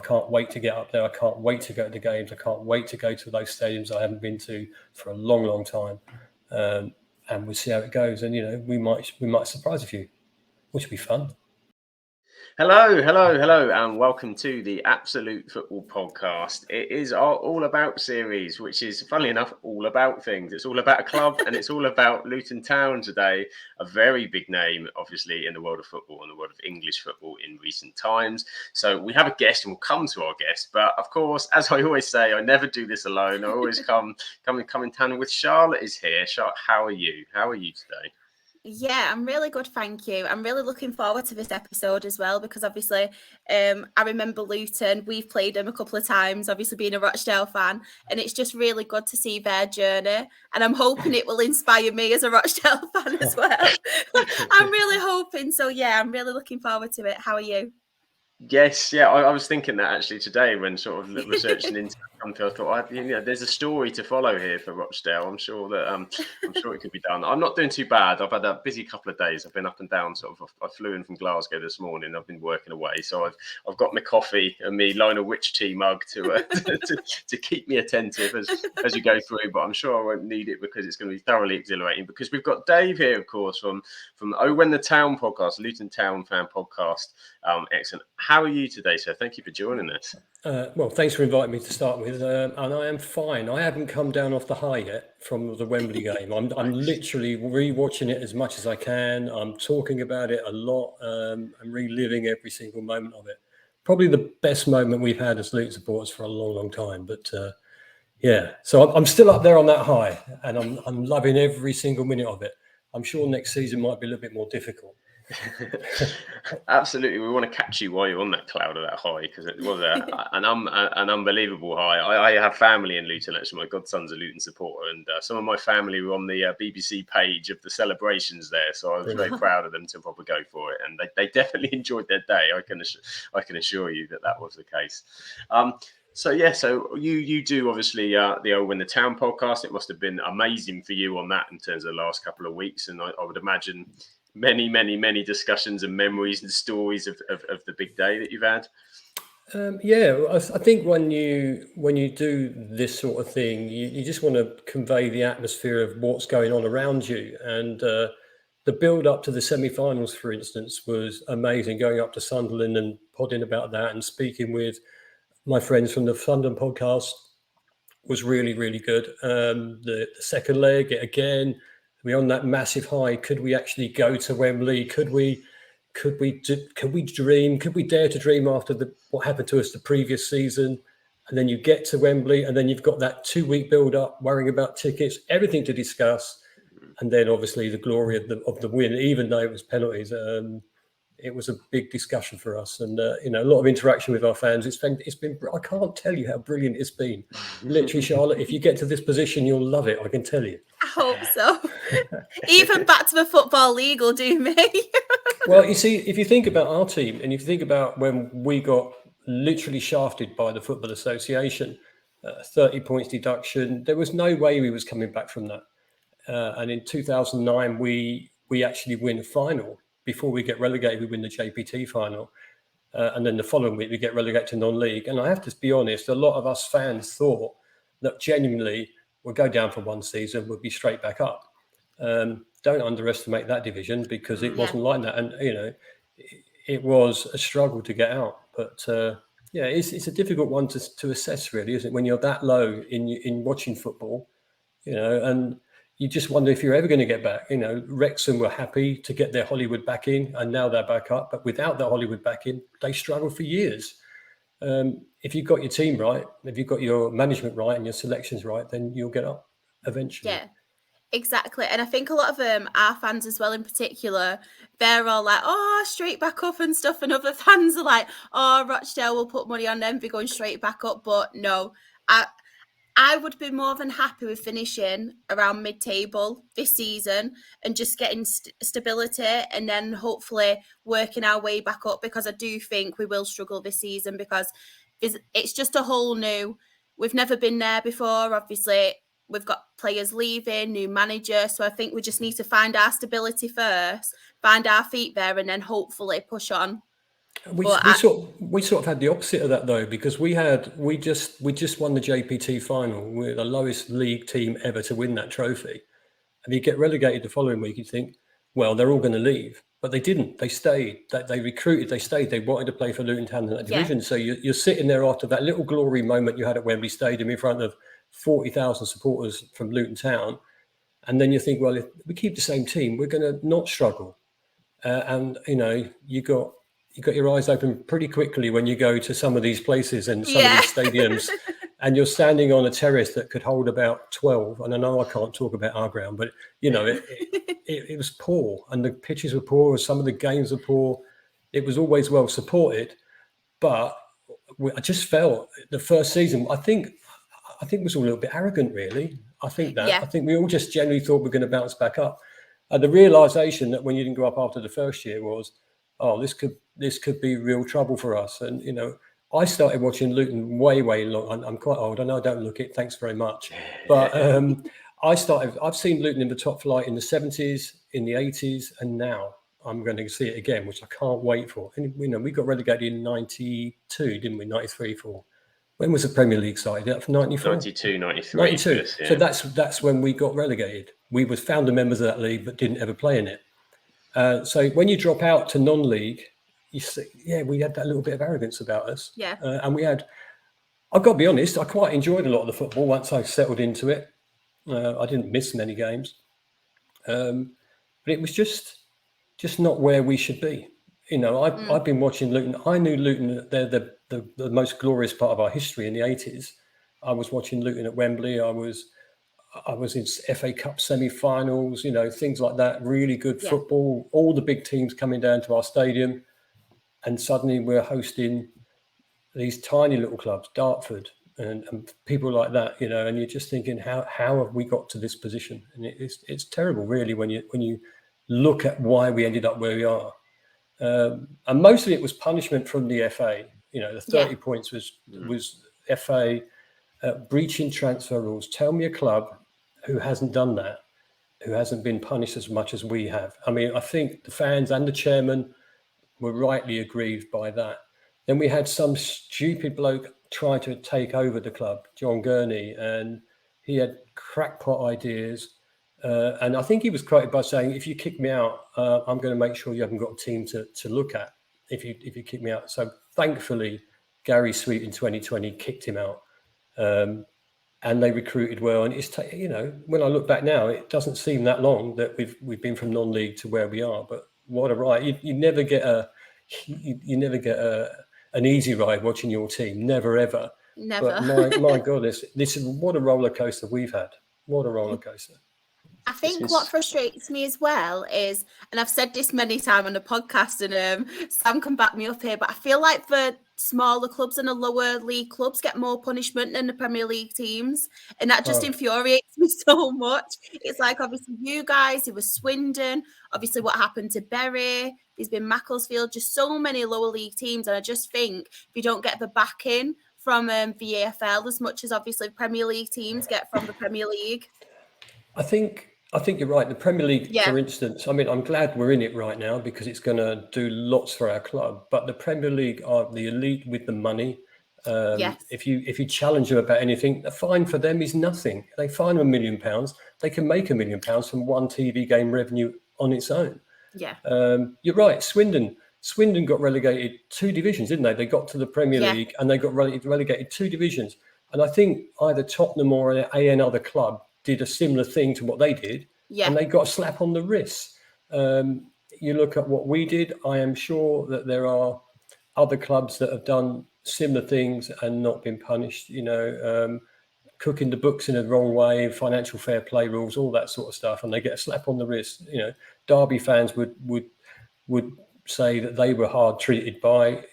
can't wait to get up there. I can't wait to go to the games. I can't wait to go to those stadiums I haven't been to for a long, long time. And we'll see how it goes. And, we might surprise a few, which will be fun. Hello, and welcome to the Absolute Football Podcast. It is our All About series, which is, funnily enough, all about things. It's all about a club, and it's all about Luton Town today, a very big name, obviously, in the world of football and the world of English football in recent times. So we have a guest, and we'll come to our guest. But, of course, as I always say, I never do this alone. I always come in tandem with Charlotte is here. Charlotte, how are you? How are you today? Yeah, I'm really good, thank you. I'm really looking forward to this episode as well because obviously I remember Luton. We've played them a couple of times, obviously being a Rochdale fan, and it's just really good to see their journey, and I'm hoping it will inspire me as a Rochdale fan as well. I'm really hoping. So yeah, I'm really looking forward to it. How are you? Yes, yeah, I was thinking that actually today when sort of researching into the country. I thought, there's a story to follow here for Rochdale. I'm sure it could be done. I'm not doing too bad. I've had a busy couple of days. I've been up and down. I flew in from Glasgow this morning. I've been working away, so I've got my coffee and me Lionel Witch tea mug to keep me attentive as you go through. But I'm sure I won't need it because it's going to be thoroughly exhilarating. Because we've got Dave here, of course, from When the Town podcast, Luton Town fan podcast. Excellent. How are you today, sir? Thank you for joining us. Well, thanks for inviting me to start with. And I am fine. I haven't come down off the high yet from the Wembley game. I'm literally rewatching it as much as I can. I'm talking about it a lot. I'm reliving every single moment of it. Probably the best moment we've had as Luton supporters for a long, long time. But yeah, so I'm still up there on that high, and I'm loving every single minute of it. I'm sure next season might be a little bit more difficult. Absolutely, we want to catch you while you're on that cloud of that high because it was an unbelievable high. I have family in Luton. Actually, my godson's a Luton supporter, and some of my family were on the BBC page of the celebrations there. So I was very proud of them to probably go for it, and they definitely enjoyed their day. I can assure you that was the case. So you do obviously the When the Town podcast. It must have been amazing for you on that in terms of the last couple of weeks, and I would imagine many discussions and memories and stories of the big day that you've had. I think when you do this sort of thing, you just want to convey the atmosphere of what's going on around you. And the build up to the semi-finals, for instance, was amazing. Going up to Sunderland and podding about that and speaking with my friends from the Sunderland podcast was really, really good. The second leg, again, we're on that massive high. Could we actually go to Wembley? Could we dream? Could we dare to dream after what happened to us the previous season? And then you get to Wembley, and then you've got that 2-week build-up, worrying about tickets, everything to discuss, and then obviously the glory of the win, even though it was penalties. It was a big discussion for us, and a lot of interaction with our fans. It's been. I can't tell you how brilliant it's been. Literally, Charlotte, if you get to this position, you'll love it. I can tell you. I hope so. Even back to the Football League will do me. Well, you see, if you think about our team, and if you think about when we got literally shafted by the Football Association, 30 points deduction, there was no way we was coming back from that. And in 2009, we actually win a final. Before we get relegated, we win the JPT final. And then the following week, we get relegated to non-league. And I have to be honest, a lot of us fans thought that genuinely we'll go down for one season, we'll be straight back up. Don't underestimate that division because it wasn't like that. And, it was a struggle to get out. But, it's a difficult one to assess, really, isn't it? When you're that low in watching football, and you just wonder if you're ever going to get back. Wrexham were happy to get their Hollywood back in, and now they're back up. But without that Hollywood back in, they struggled for years. If you've got your team right, if you've got your management right and your selections right, then you'll get up eventually. Yeah, exactly. And I think a lot of our fans as well in particular, they're all like, oh, straight back up and stuff. And other fans are like, oh, Rochdale will put money on them, be going straight back up. But no, I would be more than happy with finishing around mid-table this season and just getting stability and then hopefully working our way back up, because I do think we will struggle this season because it's just a whole new, we've never been there before. Obviously, we've got players leaving, new manager. So I think we just need to find our stability first, find our feet there, and then hopefully push on. We But sort of had the opposite of that though, because we just won the JPT final. We're the lowest league team ever to win that trophy, and you get relegated the following week. You think, well, they're all going to leave, but they didn't. They stayed. They recruited. They stayed. They wanted to play for Luton Town in that division. So you're sitting there after that little glory moment you had at Wembley Stadium in front of 40,000 supporters from Luton Town, and then you think, well, if we keep the same team, we're going to not struggle. And you got your eyes open pretty quickly when you go to some of these places and some of these stadiums, and you're standing on a terrace that could hold about 12. And I know I can't talk about our ground, but it was poor, and the pitches were poor, some of the games were poor. It was always well supported, but I just felt the first season, I think was a little bit arrogant, really. I think we all just generally thought we're going to bounce back up. The realization that when you didn't go up after the first year was, oh, this could be real trouble for us. And I started watching Luton way long. I'm quite old. I know I don't look it. Thanks very much. But I've seen Luton in the top flight in the 70s, in the 80s, and now I'm going to see it again, which I can't wait for. And we got relegated in 92, didn't we? 93 for. When was the Premier League started? For 94? 92, 93. 92. First, yeah. So that's when we got relegated. We were founder members of that league, but didn't ever play in it. So when you drop out to non-league, you see, we had that little bit of arrogance about us. Yeah. And I've got to be honest, I quite enjoyed a lot of the football once I settled into it. I didn't miss many games. But it was just not where we should be. I've been watching Luton. I knew Luton, they're the most glorious part of our history in the 80s. I was watching Luton at Wembley. I was in FA Cup semi-finals, things like that. Really good football. All the big teams coming down to our stadium, and suddenly we're hosting these tiny little clubs, Dartford and people like that, And you're just thinking, how have we got to this position? And it's terrible, really, when you look at why we ended up where we are. And mostly it was punishment from the FA. The 30 points was FA breaching transfer rules. Tell me a club who hasn't done that, who hasn't been punished as much as we have. I mean, I think the fans and the chairman were rightly aggrieved by that. Then we had some stupid bloke try to take over the club, John Gurney, and he had crackpot ideas. And I think he was quoted by saying, if you kick me out, I'm going to make sure you haven't got a team to look at if you kick me out. So thankfully, Gary Sweet in 2020 kicked him out. And they recruited well. And it's, when I look back now, it doesn't seem that long that we've been from non-league to where we are. But what a ride. You never get an easy ride watching your team. Never, ever. Never. But my God, this is what a roller coaster we've had. What a roller coaster. I think what frustrates me as well is, and I've said this many times on the podcast, and Sam can back me up here, but I feel like the smaller clubs and the lower league clubs get more punishment than the Premier League teams, and that just infuriates me so much. It's like, obviously, you guys, it was Swindon, obviously what happened to Bury, there's been Macclesfield, just so many lower league teams, and I just think if you don't get the backing from the EFL as much as obviously Premier League teams get from the Premier League. I think you're right. The Premier League, for instance, I mean, I'm glad we're in it right now because it's going to do lots for our club. But the Premier League are the elite with the money. If you challenge them about anything, the fine for them is nothing. They fine them £1 million. They can make £1 million from one TV game revenue on its own. Yeah. You're right. Swindon got relegated 2 divisions, didn't they? They got to the Premier League and they got relegated 2 divisions. And I think either Tottenham or another club did a similar thing to what they did, and they got a slap on the wrist. You look at what we did, I am sure that there are other clubs that have done similar things and not been punished, cooking the books in the wrong way, financial fair play rules, all that sort of stuff, and they get a slap on the wrist. Derby fans would say that they were hard treated by,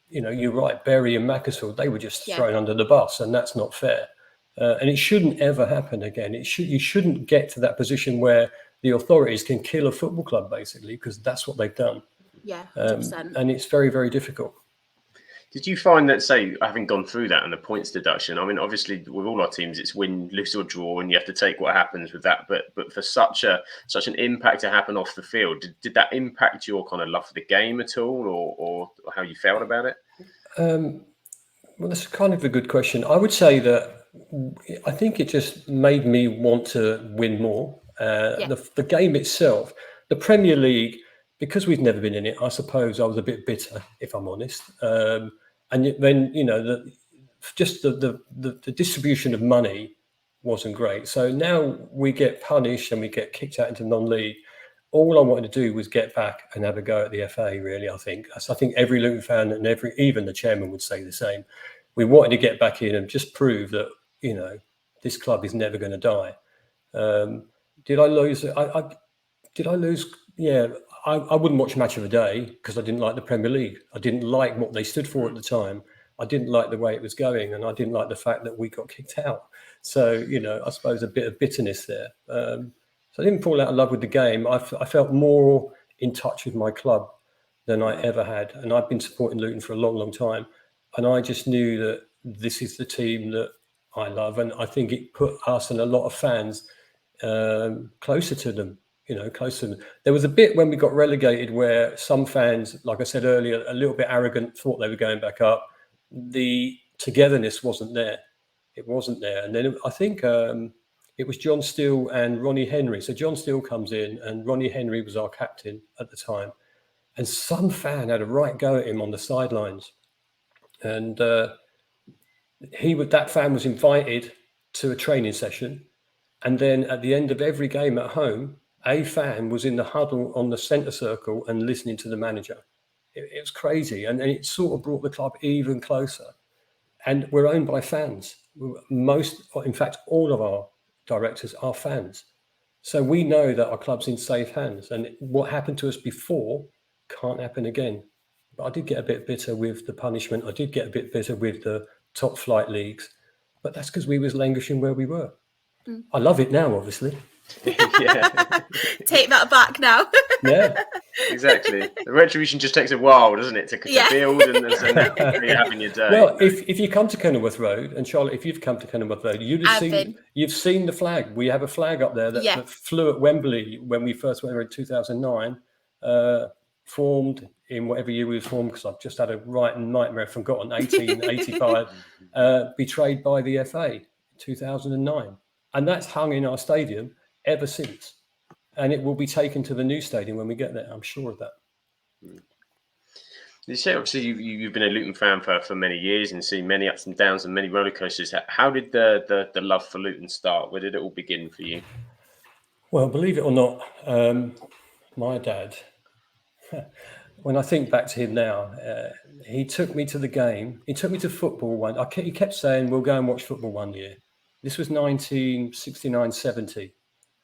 you're right, Bury and Macclesfield, they were just thrown under the bus, and that's not fair. And it shouldn't ever happen again. You shouldn't get to that position where the authorities can kill a football club, basically, because that's what they've done. Yeah, 100%. And it's very, very difficult. Did you find that, say, having gone through that and the points deduction? I mean, obviously, with all our teams, it's win, lose, or draw, and you have to take what happens with that. But for such an impact to happen off the field, did that impact your kind of love for the game at all, or how you felt about it? Well, that's kind of a good question. I would say that I think it just made me want to win more. The game itself, the Premier League, because we've never been in it, I suppose I was a bit bitter, if I'm honest. And then, the distribution of money wasn't great. So now we get punished and we get kicked out into non-league. All I wanted to do was get back and have a go at the FA, really, I think. So I think every Luton fan and even the chairman would say the same. We wanted to get back in and just prove that, this club is never going to die. Did I lose? Did I lose? Yeah, I wouldn't watch Match of the Day because I didn't like the Premier League. I didn't like what they stood for at the time. I didn't like the way it was going, and I didn't like the fact that we got kicked out. So, I suppose a bit of bitterness there. So I didn't fall out of love with the game. I felt more in touch with my club than I ever had. And I've been supporting Luton for a long, long time. And I just knew that this is the team that I love. And I think it put us and a lot of fans closer to them, closer to them. There was a bit when we got relegated where some fans, like I said earlier, a little bit arrogant, thought they were going back up. The togetherness wasn't there. It wasn't there. And then I think it was John Steele and Ronnie Henry. So John Steele comes in and Ronnie Henry was our captain at the time. And some fan had a right go at him on the sidelines. And that fan was invited to a training session. And then at the end of every game at home, a fan was in the huddle on the centre circle and listening to the manager. It was crazy. And it sort of brought the club even closer. And we're owned by fans. In fact, all of our directors are fans. So we know that our club's in safe hands. And what happened to us before can't happen again. But I did get a bit bitter with the punishment. I did get a bit bitter with the top flight leagues. But that's because we was languishing where we were. I love it now, obviously. Yeah. Take that back now. Yeah. Exactly. The retribution just takes a while, doesn't it, to build, and then you're having your day. Well, if you come to Kenilworth Road, and Charlotte, if you've come to Kenilworth Road, you've seen the flag. We have a flag up there that flew at Wembley when we first went there in 2009, formed in whatever year we were formed, because I've just had a right nightmare, forgotten, 1885, betrayed by the FA, 2009. And that's hung in our stadium ever since. And it will be taken to the new stadium when we get there. I'm sure of that. You say, obviously, you've been a Luton fan for many years and seen many ups and downs and many roller coasters. How did the love for Luton start? Where did it all begin for you? Well, believe it or not, my dad, when I think back to him now, he took me to the game. He took me to football he kept saying, we'll go and watch football one year. This was 1969-70.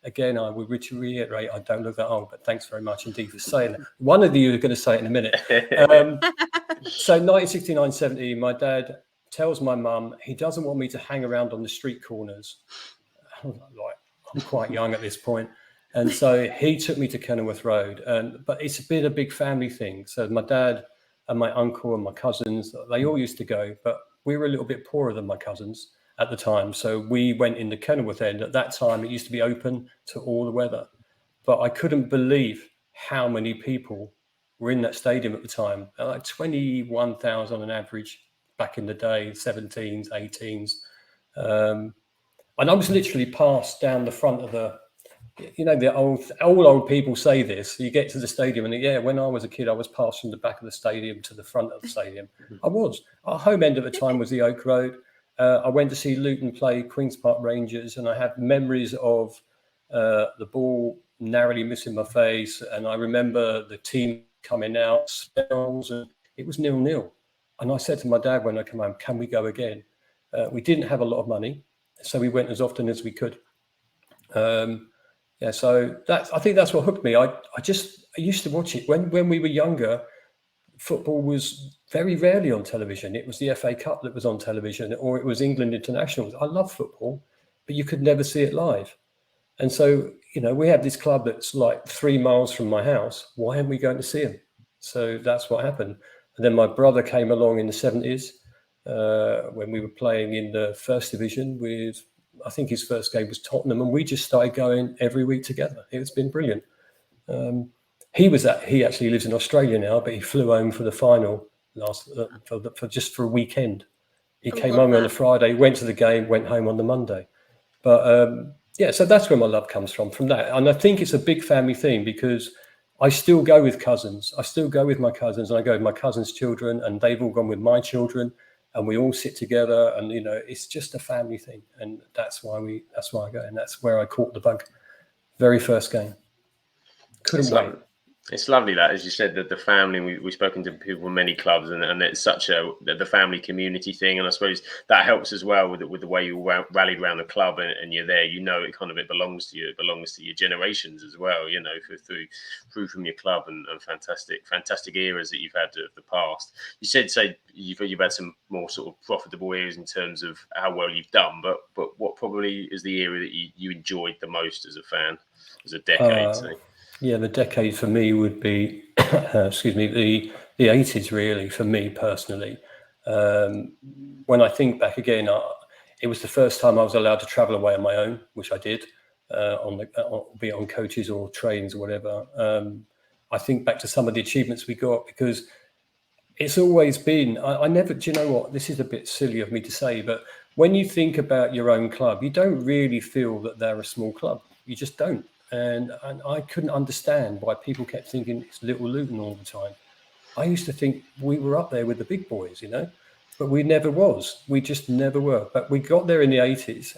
Again, I would reiterate, I don't look that old, but thanks very much indeed for saying that. One of you are going to say it in a minute. So 1969-70, my dad tells my mum he doesn't want me to hang around on the street corners. I'm quite young at this point. And so he took me to Kenilworth Road. But it's been a big family thing. So my dad and my uncle and my cousins, they all used to go, but we were a little bit poorer than my cousins at the time. So we went in the Kenilworth end. At that time, it used to be open to all the weather. But I couldn't believe how many people were in that stadium at the time. Like 21,000 on an average back in the day, 17s, 18s. And I was literally passed down the front of the, all old people say this. You get to the stadium and when I was a kid, I was passed from the back of the stadium to the front of the stadium. I was. Our home end at the time was the Oak Road. I went to see Luton play Queen's Park Rangers, and I have memories of the ball narrowly missing my face. And I remember the team coming out, spells, and it was 0-0. And I said to my dad when I came home, can we go again? We didn't have a lot of money, so we went as often as we could. So I think that's what hooked me. I used to watch it when we were younger. Football was very rarely on television. It was the FA Cup that was on television, or it was England internationals. I love football, but you could never see it live. And so, we have this club that's like 3 miles from my house. Why aren't we going to see them? So that's what happened. And then my brother came along in the 70s when we were playing in the first division with, I think his first game was Tottenham, and we just started going every week together. It's been brilliant. He actually lives in Australia now, but he flew home for the final for a weekend. He came home on the Friday, went to the game, went home on the Monday. But so that's where my love comes from that. And I think it's a big family thing, because I still go with cousins. I still go with my cousins, and I go with my cousins' children, and they've all gone with my children, and we all sit together, and it's just a family thing, and that's why I go, and that's where I caught the bug. Very first game. Couldn't wait. It's lovely that, as you said, that the family, we've spoken to people from many clubs, and it's such the family community thing. And I suppose that helps as well with the way you rallied around the club, and you're there, it belongs to you. It belongs to your generations as well, through from your club, and fantastic eras that you've had of the past. You said, you've had some more sort of profitable eras in terms of how well you've done, but what probably is the era that you enjoyed the most as a fan, as a decade, say? Yeah, the decade for me would be, the 80s, really, for me personally. When I think back again, it was the first time I was allowed to travel away on my own, which I did, be it on coaches or trains or whatever. I think back to some of the achievements we got, because it's always been, I never, do you know what, this is a bit silly of me to say, but when you think about your own club, you don't really feel that they're a small club. You just don't. And I couldn't understand why people kept thinking it's Little Luton all the time. I used to think we were up there with the big boys, but we never was. We just never were. But we got there in the 80s.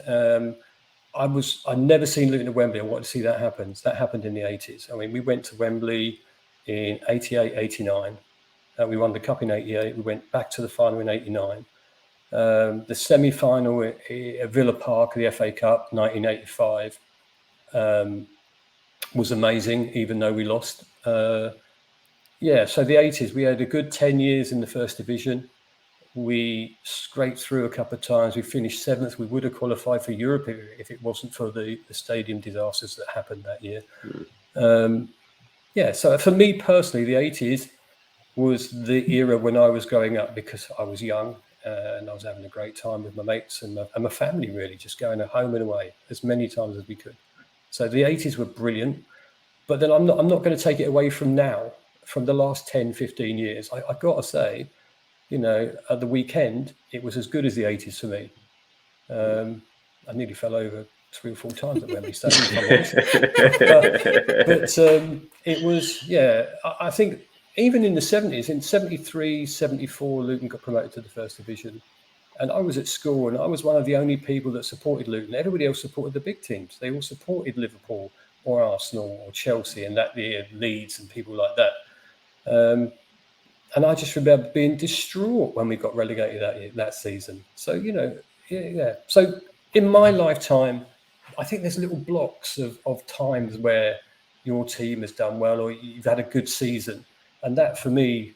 I'd never seen Luton at Wembley. I wanted to see that happen. That happened in the 80s. I mean, we went to Wembley in 88, 89. We won the Cup in 88. We went back to the final in 89. The semi-final at Villa Park, the FA Cup, 1985. Was amazing, even though we lost. So the 80s, we had a good 10 years in the first division. We scraped through a couple of times. We finished 7th. We would have qualified for Europe if it wasn't for the stadium disasters that happened that year. So for me personally, the 80s was the era when I was growing up, because I was young and I was having a great time with my mates and my family, really, just going home and away as many times as we could. So the 80s were brilliant, but then I'm not going to take it away from now, from the last 10, 15 years. I've got to say, at the weekend, it was as good as the 80s for me. I nearly fell over 3 or 4 times at Wembley Stadium, if I'm honest. But it was, I think even in the 70s, in 73, 74, Luton got promoted to the first division. And I was at school, and I was one of the only people that supported Luton. Everybody else supported the big teams. They all supported Liverpool or Arsenal or Chelsea, and that year Leeds and people like that. And I just remember being distraught when we got relegated that season. So, So in my lifetime, I think there's little blocks of times where your team has done well or you've had a good season. And that, for me,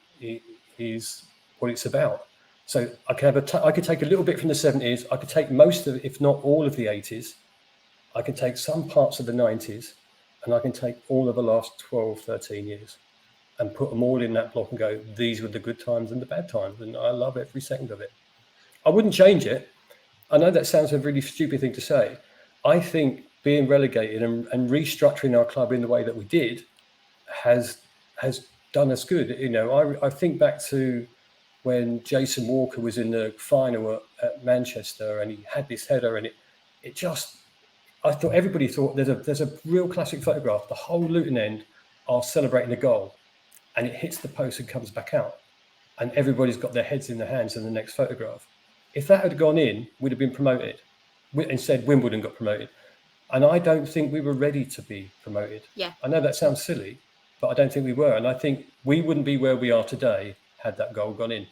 is what it's about. So I could take a little bit from the 70s. I could take most of it, if not all of the 80s. I can take some parts of the 90s, and I can take all of the last 12, 13 years and put them all in that block and go, these were the good times and the bad times. And I love every second of it. I wouldn't change it. I know that sounds a really stupid thing to say. I think being relegated and restructuring our club in the way that we did has done us good. I think back to when Jason Walker was in the final at Manchester, and he had this header, and I thought everybody thought there's a real classic photograph. The whole Luton end are celebrating the goal, and it hits the post and comes back out, and everybody's got their heads in their hands in the next photograph. If that had gone in, we'd have been promoted. Instead, Wimbledon got promoted, and I don't think we were ready to be promoted. Yeah, I know that sounds silly, but I don't think we were, and I think we wouldn't be where we are today had that goal gone in.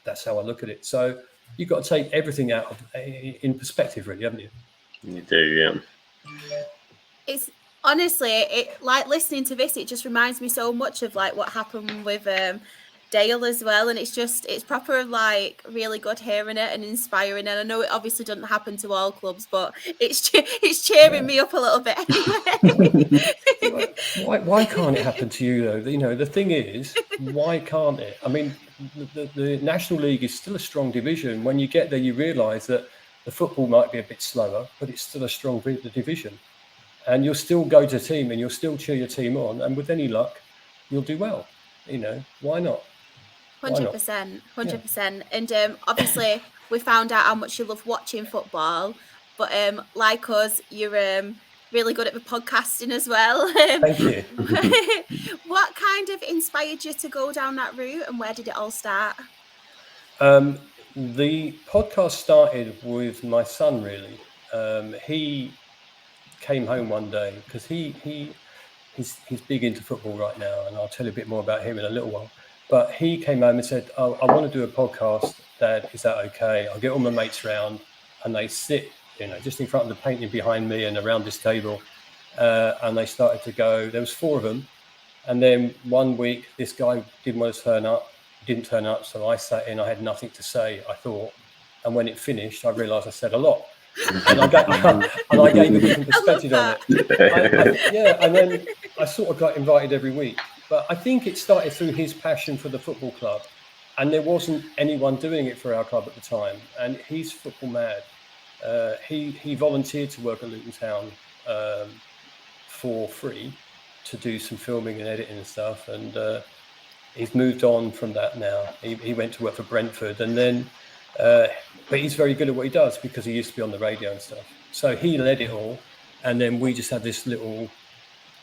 That's how I look at it. So you've got to take everything out in perspective, really, haven't you? You do, yeah. It's honestly, like listening to this, it just reminds me so much of like what happened with Dale as well, and it's proper like really good hearing it and inspiring. And I know it obviously doesn't happen to all clubs, but it's cheering me up a little bit anyway. Why can't it happen to you though? You know, the thing is, why can't it? I mean, the National League is still a strong division. When you get there, you realise that the football might be a bit slower, but it's still a strong division, and you'll still go to a team and you'll still cheer your team on, and with any luck, you'll do well. You know, why not? 100%, 100%. And obviously, we found out how much you love watching football, but like us, you're really good at the podcasting as well. Thank you. What kind of inspired you to go down that route, and where did it all start? The podcast started with my son, really. He came home one day because he's big into football right now, and I'll tell you a bit more about him in a little while. But he came home and said, "Oh, I want to do a podcast, Dad. Is that okay? I'll get all my mates round, and they sit, you know, just in front of the painting behind me and around this table." And they started to go. There was 4 of them, and then one week this guy didn't want to turn up. Didn't turn up, so I sat in. I had nothing to say, I thought, and when it finished, I realised I said a lot, and I gave a different perspective on it. And then I sort of got invited every week. But I think it started through his passion for the football club, and there wasn't anyone doing it for our club at the time. And he's football mad. He volunteered to work at Luton Town for free to do some filming and editing and stuff. And he's moved on from that now. He went to work for Brentford, and then, but he's very good at what he does because he used to be on the radio and stuff. So he led it all, and then we just had this little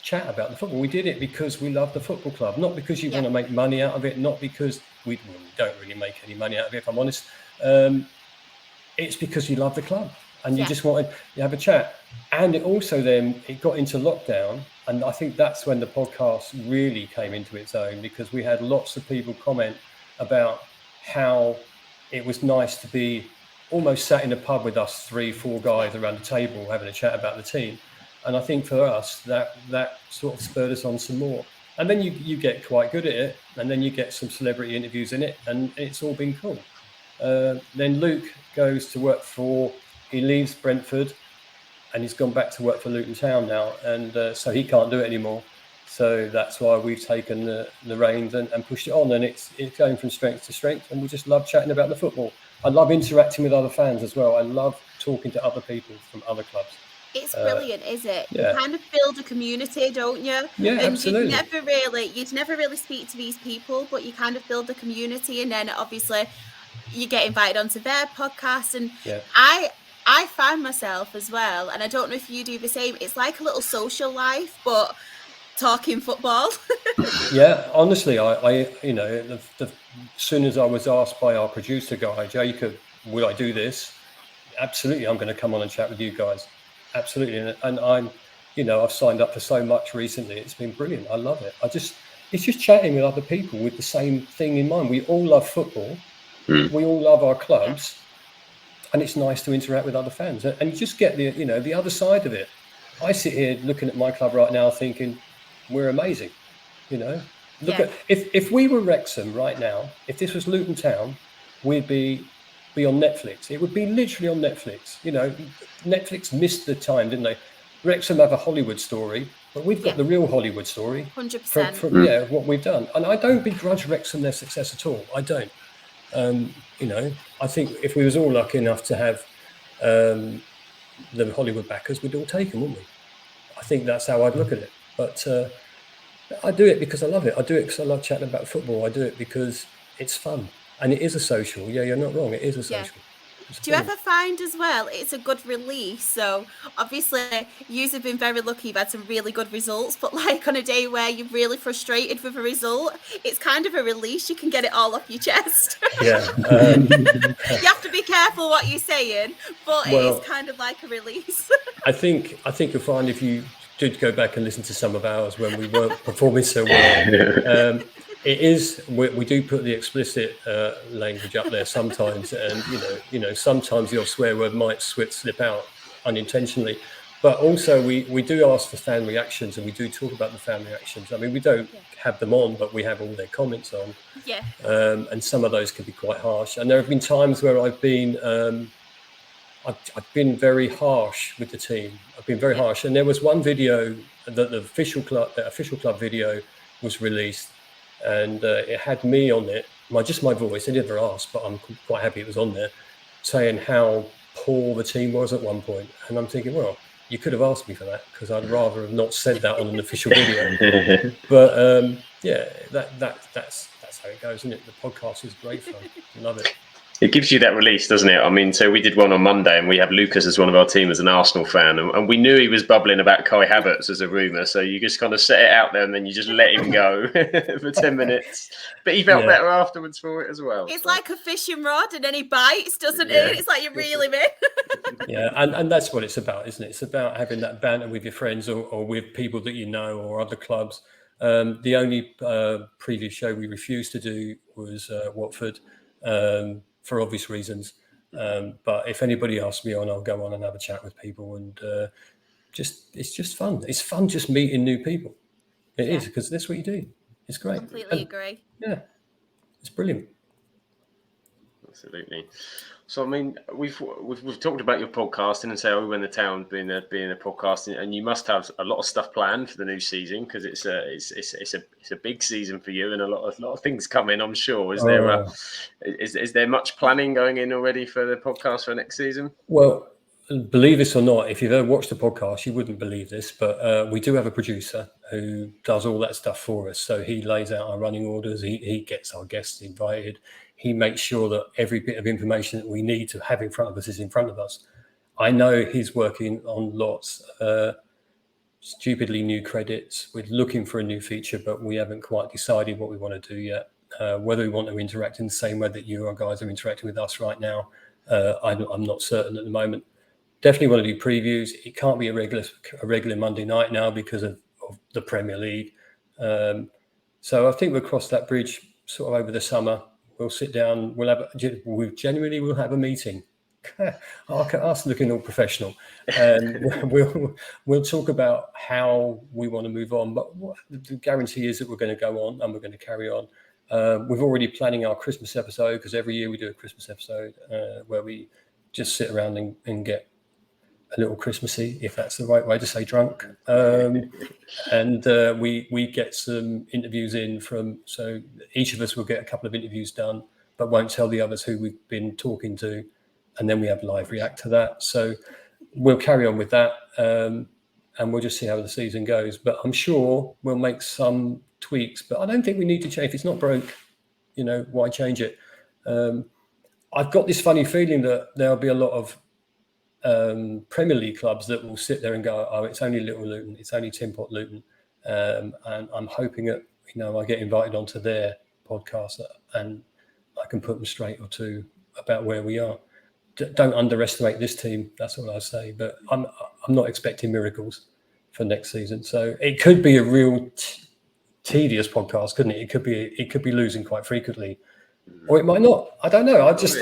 chat about the football. We did it because we love the football club, not because you want to make money out of it, not because we don't really make any money out of it, if I'm honest. It's because you love the club and you just wanted to have a chat. And it also then it got into lockdown, and I think that's when the podcast really came into its own, because we had lots of people comment about how it was nice to be almost sat in a pub with us 3-4 guys around the table having a chat about the team. And I think for us, that sort of spurred us on some more. And then you get quite good at it, and then you get some celebrity interviews in it, and it's all been cool. Then Luke goes to work he leaves Brentford, and he's gone back to work for Luton Town now, and so he can't do it anymore. So that's why we've taken the reins and pushed it on, and it's going from strength to strength, and we just love chatting about the football. I love interacting with other fans as well. I love talking to other people from other clubs. It's brilliant, is it? Yeah. You kind of build a community, don't you? Yeah, and absolutely. You'd never really speak to these people, but you kind of build a community, and then obviously you get invited onto their podcast. And I find myself as well, and I don't know if you do the same, it's like a little social life, but talking football. Yeah, honestly, I you know, as soon as I was asked by our producer guy, Jacob, will I do this? Absolutely, I'm going to come on and chat with you guys. Absolutely. And I'm, you know, I've signed up for so much recently. It's been brilliant. I love it. It's just chatting with other people with the same thing in mind. We all love football. We all love our clubs, and it's nice to interact with other fans. And you just get the other side of it. I sit here looking at my club right now thinking, we're amazing. You know, look at, if we were Wrexham right now, if this was Luton Town, we'd be on Netflix. It would be literally on Netflix. You know, Netflix missed the time, didn't they? Wrexham have a Hollywood story, but we've got the real Hollywood story 100%. from what we've done. And I don't begrudge Wrexham their success at all. I don't. You know, I think if we was all lucky enough to have the Hollywood backers, we'd all take them, wouldn't we? I think that's how I'd look at it. But I do it because I love it. I do it because I love chatting about football. I do it because it's fun. And it is a social. Yeah, you're not wrong. It is a social. Do you ever find as well it's a good release? So obviously you have been very lucky, you've had some really good results, but like on a day where you're really frustrated with a result, it's kind of a release. You can get it all off your chest. Yeah. You have to be careful what you're saying, but it's kind of like a release. I think you'll find if you did go back and listen to some of ours when we weren't performing so well, it is, we do put the explicit language up there sometimes, and you know sometimes your swear word might slip out unintentionally, But also we do ask for fan reactions, and we do talk about the fan reactions. I mean, we don't have them on, but we have all their comments on. Yeah. And some of those can be quite harsh. And there have been times where I've been very harsh with the team. I've been very harsh. And there was one video that the official club video was released, and it had me on it. Just my voice. I never asked, but I'm quite happy it was on there, saying how poor the team was at one point. And I'm thinking, well, you could have asked me for that, because I'd rather have not said that on an official video. But yeah, that's how it goes, isn't it? The podcast is great fun. Love it. It gives you that release, doesn't it? I mean, so we did one on Monday, and we have Lucas as one of our team as an Arsenal fan, and we knew he was bubbling about Kai Havertz as a rumour. So you just kind of set it out there, and then you just let him go for 10 minutes. But he felt better afterwards for it as well. It's like a fishing rod, and then he bites, doesn't it? It's like you reel him in. Yeah, and that's what it's about, isn't it? It's about having that banter with your friends or with people that you know or other clubs. The only previous show we refused to do was Watford. For obvious reasons, but if anybody asks me on, I'll go on and have a chat with people, and it's just fun. It's fun just meeting new people. It is, because that's what you do. It's great. Completely agree. Yeah, it's brilliant. Absolutely. So, I mean, we've talked about your podcasting and say, When the Town being a podcast, and you must have a lot of stuff planned for the new season, because it's a big season for you, and a lot of things coming, I'm sure. Is there much planning going in already for the podcast for next season? Well, believe this or not, if you've ever watched the podcast, you wouldn't believe this, but we do have a producer who does all that stuff for us. So he lays out our running orders. He gets our guests invited. He makes sure that every bit of information that we need to have in front of us is in front of us. I know he's working on lots, stupidly new credits. We're looking for a new feature, but we haven't quite decided what we want to do yet. Whether we want to interact in the same way that you guys are interacting with us right now, I'm not certain at the moment. Definitely want to do previews. It can't be a regular Monday night now because of the Premier League. So I think we'll cross that bridge sort of over the summer. We'll sit down. We'll have a meeting. Us looking all professional, and we'll talk about how we want to move on. But the guarantee is that we're going to go on and we're going to carry on. We're already planning our Christmas episode, because every year we do a Christmas episode where we just sit around and get a little Christmassy, if that's the right way to say drunk. And we get some interviews in so each of us will get a couple of interviews done, but won't tell the others who we've been talking to. And then we have live react to that. So we'll carry on with that, and we'll just see how the season goes. But I'm sure we'll make some tweaks, but I don't think we need to change. If it's not broke, why change it? I've got this funny feeling that there'll be a lot of Premier League clubs that will sit there and go, oh, it's only Little Luton, it's only Tin Pot Luton, and I'm hoping that I get invited onto their podcast and I can put them straight or two about where we are. Don't underestimate this team. That's all I'll say. But I'm not expecting miracles for next season. So it could be a real tedious podcast, couldn't it? It could be losing quite frequently, or it might not. I don't know. I just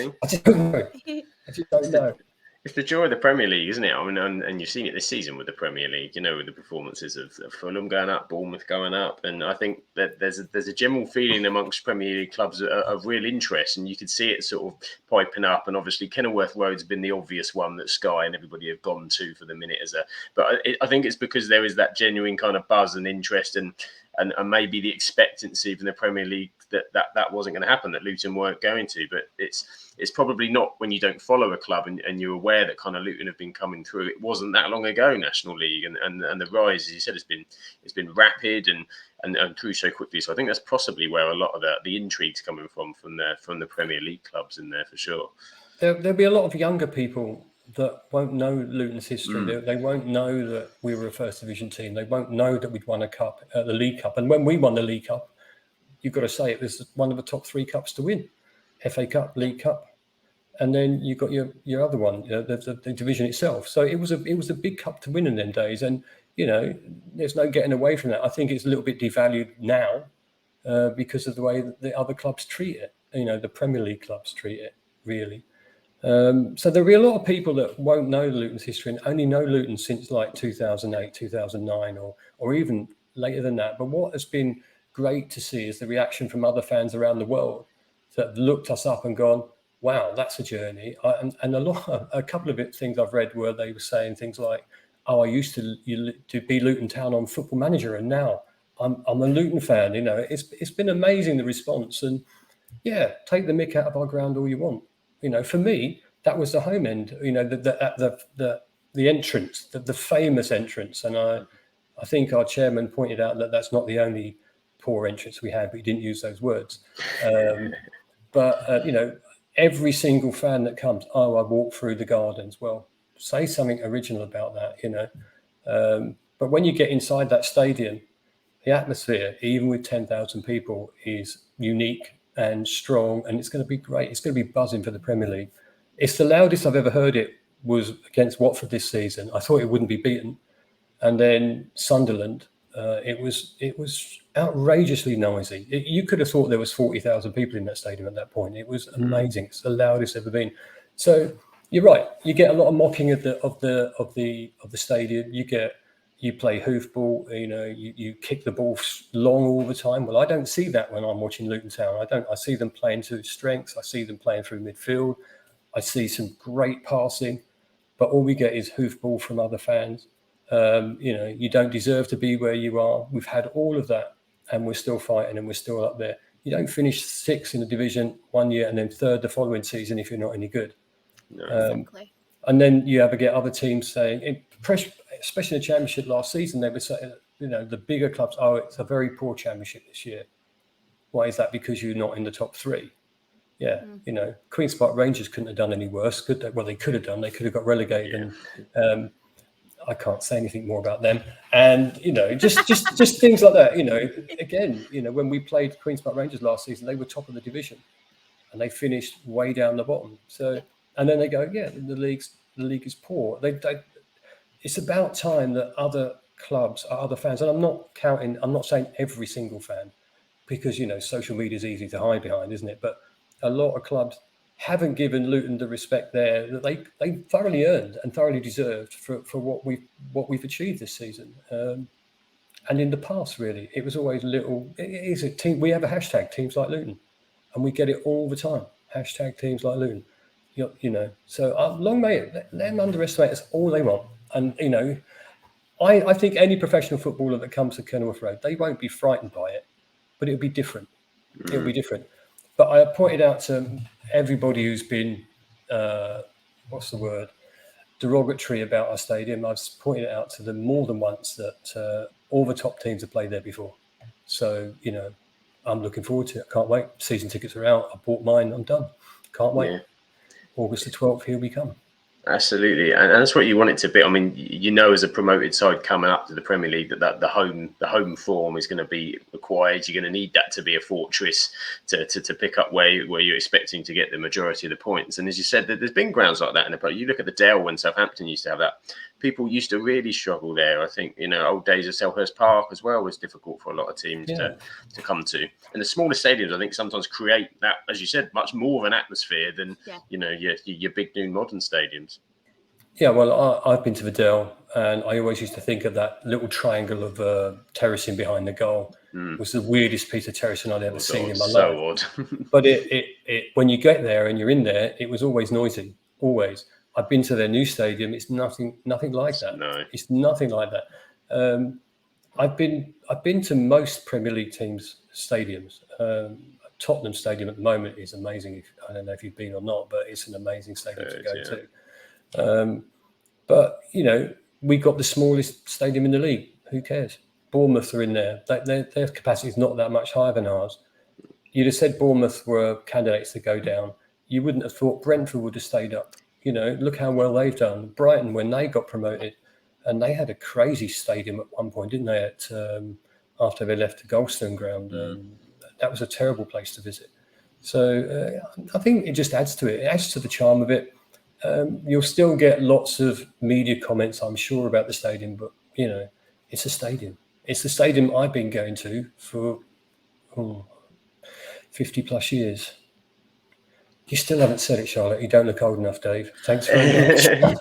don't know. I just don't know. It's the joy of the Premier League, isn't it? I mean, and you've seen it this season with the Premier League, with the performances of Fulham going up, Bournemouth going up. And I think that there's a general feeling amongst Premier League clubs of real interest, and you could see it sort of piping up. And obviously, Kenilworth Road's been the obvious one that Sky and everybody have gone to for the minute but I think it's because there is that genuine kind of buzz and interest and maybe the expectancy from the Premier League that wasn't going to happen, that Luton weren't going to. But it's probably not when you don't follow a club and you're aware that kind of Luton have been coming through. It wasn't that long ago, National League, and the rise, as you said, it's been rapid and through so quickly. So I think that's possibly where a lot of the intrigue's coming from the Premier League clubs in there for sure. There'll be a lot of younger people that won't know Luton's history. They won't know that we were a first division team. They won't know that we'd won a cup, the League Cup. And when we won the League Cup, you've got to say it was one of the top 3 cups to win: FA Cup, League Cup, and then you've got your other one, the division itself. So it was a big cup to win in them days, and there's no getting away from that. I think it's a little bit devalued now because of the way that the other clubs treat it. The Premier League clubs treat it, really. So there'll be a lot of people that won't know Luton's history and only know Luton since like 2008, 2009, or even later than that. But what has been great to see is the reaction from other fans around the world that have looked us up and gone, wow, that's a journey. And a couple of things I've read where they were saying things like, oh, I used to be Luton Town on Football Manager, and now I'm a Luton fan. You know, it's been amazing, the response. And yeah, take the mick out of our ground all you want. You know, for me, that was the home end. You know, the entrance, the famous entrance, and I think our chairman pointed out that that's not the only poor entrance we had, but he didn't use those words. But you know, every single fan that comes, oh, I walk through the gardens. Well, say something original about that, you know. But when you get inside that stadium, the atmosphere, even with 10,000 people, is unique and strong, and it's going to be great. It's going to be buzzing for the Premier League. It's the loudest I've ever heard it was against Watford this season. I thought it wouldn't be beaten. And then Sunderland, it was outrageously noisy. You could have thought there was 40,000 people in that stadium at that point. It was amazing. It's the loudest ever been. So you're right. You get a lot of mocking of the stadium. You play hoofball. You know, you kick the ball long all the time. Well, I don't see that when I'm watching Luton Town. I see them playing to strengths. I see them playing through midfield. I see some great passing, but all we get is hoofball from other fans. You know, you don't deserve to be where you are. We've had all of that, and we're still fighting, and we're still up there. You don't finish 6th in the division one year and then 3rd the following season if you're not any good. No. Exactly. And then you ever get other teams saying, especially in the Championship last season, they were saying, you know, the bigger clubs, oh, it's a very poor Championship this year. Why is that? Because you're not in the top 3. Yeah, you know, Queen's Park Rangers couldn't have done any worse, could they? Well, they could have done. They could have got relegated, and I can't say anything more about them. And you know, just things like that. You know, again, you know, when we played Queen's Park Rangers last season, they were top of the division, and they finished way down the bottom. So, and then they go, yeah, the league is poor. It's about time that other clubs, other fans, and I'm not saying every single fan, because you know, social media is easy to hide behind, isn't it? But a lot of clubs haven't given Luton the respect there that they thoroughly earned and thoroughly deserved for what we've achieved this season. And in the past, really, it was always little. It is a team. We have a hashtag, Teams Like Luton, and we get it all the time. Hashtag Teams Like Luton. You know, so long may it. Let them underestimate us all they want. And you know, I think any professional footballer that comes to Kenilworth Road, they won't be frightened by it, but it'll be different. It'll be different. But I pointed out to everybody who's been, derogatory about our stadium. I've pointed out to them more than once that all the top teams have played there before. So, you know, I'm looking forward to it. I can't wait. Season tickets are out. I bought mine. I'm done. Can't wait. Yeah. August the 12th, here we come. Absolutely, and that's what you want it to be. I mean, you know, as a promoted side coming up to the Premier League, that the home form is going to be required. You're going to need that to be a fortress to pick up where you're expecting to get the majority of the points. And as you said, there's been grounds like that in the Pro. You look at the Dale when Southampton used to have that. People used to really struggle there. I think, you know, old days of Selhurst Park as well was difficult for a lot of teams to come to. And the smaller stadiums, I think, sometimes create that, as you said, much more of an atmosphere than you know your big new modern stadiums. Yeah, well, I've been to the Dell, and I always used to think of that little triangle of terracing behind the goal. It was the weirdest piece of terracing I'd ever seen in my life. So odd. But it when you get there and you're in there, it was always noisy. Always. I've been to their new stadium. It's nothing like that. No. It's nothing like that. I've been to most Premier League teams' stadiums. Tottenham Stadium at the moment is amazing. I don't know if you've been or not, but it's an amazing stadium to go to. But you know, we got the smallest stadium in the league. Who cares? Bournemouth are in there. Their capacity is not that much higher than ours. You'd have said Bournemouth were candidates to go down. You wouldn't have thought Brentford would have stayed up. You know, look how well they've done. Brighton, when they got promoted, and they had a crazy stadium at one point, didn't they? After they left the Goldstone ground, that was a terrible place to visit. So I think it just adds to it. It adds to the charm of it. You'll still get lots of media comments, I'm sure, about the stadium, but you know, it's a stadium. It's the stadium I've been going to for 50 plus years. You still haven't said it, Charlotte. You don't look old enough, Dave. Thanks very much.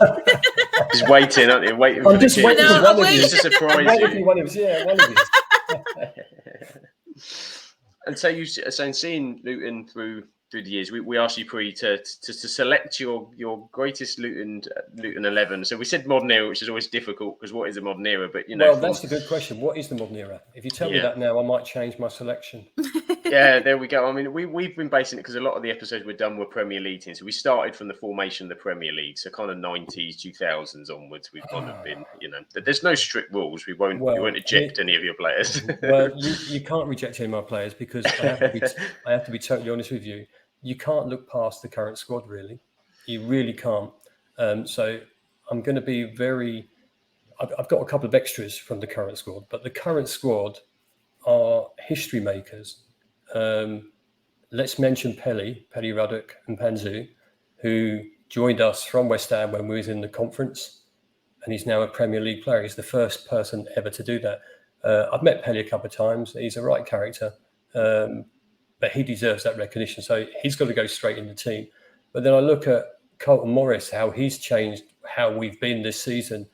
Just waiting, aren't you? Waiting I'm for just the waiting kids. for one of you. Just to surprise you. One of you. And so in seeing Luton through the years, we asked you to select your greatest Luton 11. So we said modern era, which is always difficult because what is a modern era? But that's a good question. What is the modern era? If you tell me that now, I might change my selection. Yeah, there we go. I mean, we've been basing it because a lot of the episodes we've done were Premier League teams. So we started from the formation of the Premier League, so kind of 90s, 2000s onwards. We've kind of been, there's no strict rules. We won't eject any of your players. Well, you can't reject any of my players because I have to be totally honest with you. You can't look past the current squad, really. You really can't. So I'm going to be very. I've got a couple of extras from the current squad, but the current squad are history makers. Let's mention Pelly Ruddock and Panzu, who joined us from West Ham when we was in the conference, and he's now a Premier League player. He's the first person ever to do that. I've met Pelly a couple of times. He's a right character, but he deserves that recognition. So he's got to go straight in the team. But then I look at Carlton Morris, how he's changed how we've been this season.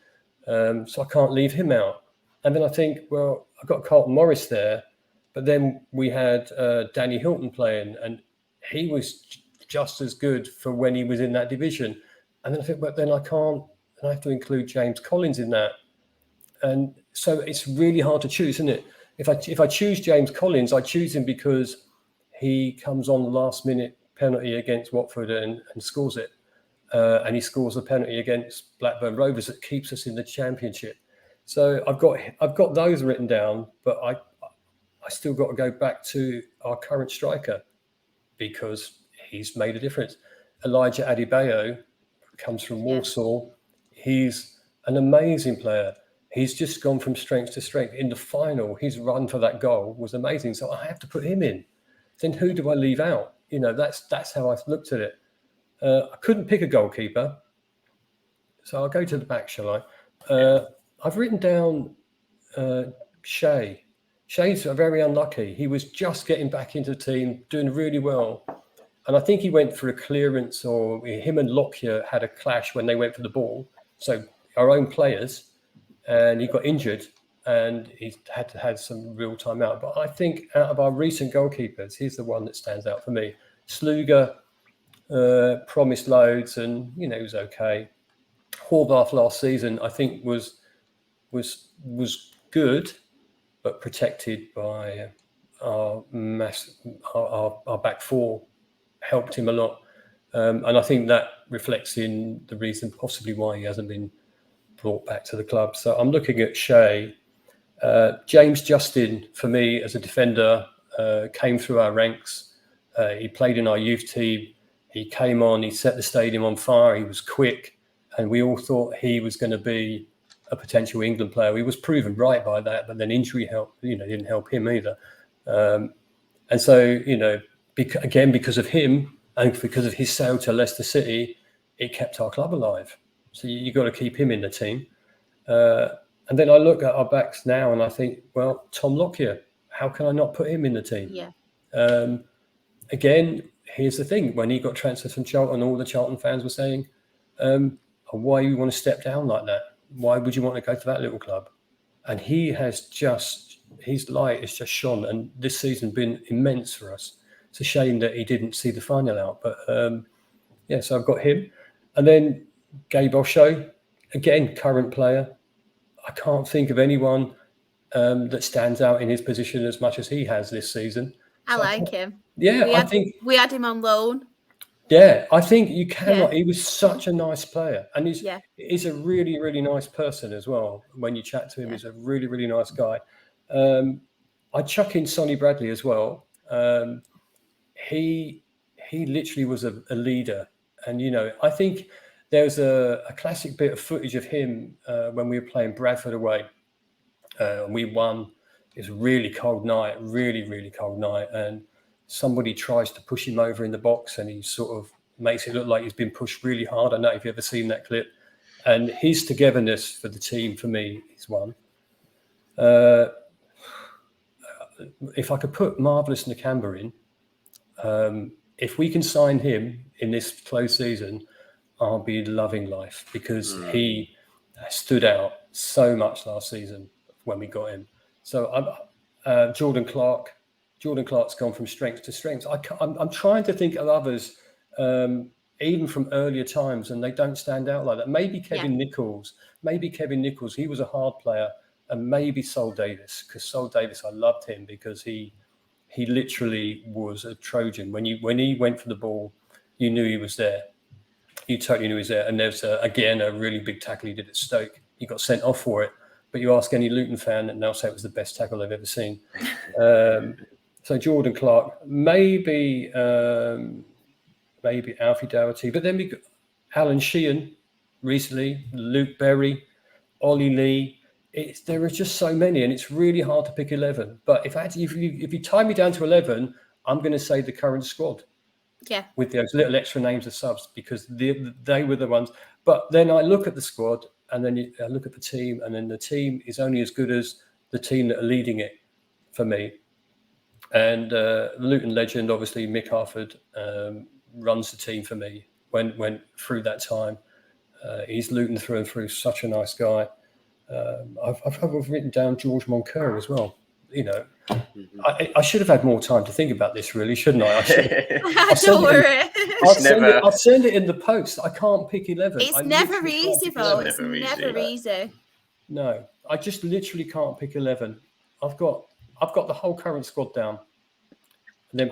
So I can't leave him out. And then I think, well, I've got Carlton Morris there, but then we had Danny Hilton playing, and he was just as good for when he was in that division. And then I think, but then I can't, and I have to include James Collins in that. And so it's really hard to choose, isn't it? If I choose James Collins, I choose him because he comes on the last minute penalty against Watford and scores it. And he scores a penalty against Blackburn Rovers that keeps us in the Championship. So I've got those written down, but I still got to go back to our current striker because he's made a difference. Elijah Adebayo comes from Walsall. He's an amazing player. He's just gone from strength to strength. In the final, his run for that goal was amazing. So I have to put him in. Then who do I leave out? That's how I've looked at it. I couldn't pick a goalkeeper. So I'll go to the back, shall I? I've written down Shea. Shea's very unlucky. He was just getting back into the team, doing really well. And I think he went for a clearance, or him and Lockyer had a clash when they went for the ball. So our own players, and he got injured and he had to have some real time out. But I think out of our recent goalkeepers, he's the one that stands out for me. Sluga promised loads and, he was okay. Horvath last season, I think, was good, but protected by our back four helped him a lot. And I think that reflects in the reason possibly why he hasn't been brought back to the club. So I'm looking at Shea. James Justin, for me, as a defender, came through our ranks. He played in our youth team. He came on, he set the stadium on fire. He was quick. And we all thought he was going to be a potential England player. He was proven right by that, but then injury didn't help him either. And so, because of him and because of his sale to Leicester City, it kept our club alive. So you've got to keep him in the team. And then I look at our backs now and I think, well, Tom Lockyer, how can I not put him in the team? Yeah. Again, here's the thing. When he got transferred from Charlton, all the Charlton fans were saying, why you want to step down like that? Why would you want to go to that little club? And he has his light has just shone. And this season been immense for us. It's a shame that he didn't see the final out. But so I've got him. And then Gabe Osho, again, current player. I can't think of anyone that stands out in his position as much as he has this season. I like him. Yeah, we had him on loan. Yeah, I think you cannot. Yeah. He was such a nice player, and he's a really, really nice person as well. When you chat to him, he's a really, really nice guy. I chuck in Sonny Bradley as well. He literally was a leader, and I think there's a classic bit of footage of him when we were playing Bradford away. We won. It was a really cold night, really, really cold night, and somebody tries to push him over in the box and he sort of makes it look like he's been pushed really hard. I don't know if you've ever seen that clip. And his togetherness for the team, for me, is one. If I could put Marvellous Nakamba in, if we can sign him in this close season, I'll be loving life, because he stood out so much last season when we got him. So Jordan Clark's gone from strength to strength. I'm trying to think of others, even from earlier times, and they don't stand out like that. Maybe Kevin Nichols. He was a hard player, and maybe Sol Davis, because Sol Davis, I loved him because he literally was a Trojan. When he went for the ball, you knew he was there. You totally knew he was there. And there's again a really big tackle he did at Stoke. He got sent off for it, but you ask any Luton fan, and they'll say it was the best tackle they've ever seen. So Jordan Clark, maybe Alfie Doherty, but then we got Alan Sheehan recently, Luke Berry, Ollie Lee. There are just so many, and it's really hard to pick 11. But if you tie me down to 11, I'm going to say the current squad. Yeah. With those little extra names of subs, because they were the ones. But then I look at the squad, and then I look at the team, and then the team is only as good as the team that are leading it for me. And the Luton legend, obviously, Mick Harford, runs the team for me. Went through that time. He's Luton through and through. Such a nice guy. I've written down George Moncur as well. You know, I should have had more time to think about this, really, shouldn't I? Don't worry. I'll send it in the post. I can't pick 11. It's never easy, though. It's never easy. No, I just literally can't pick 11. I've got the whole current squad down, and then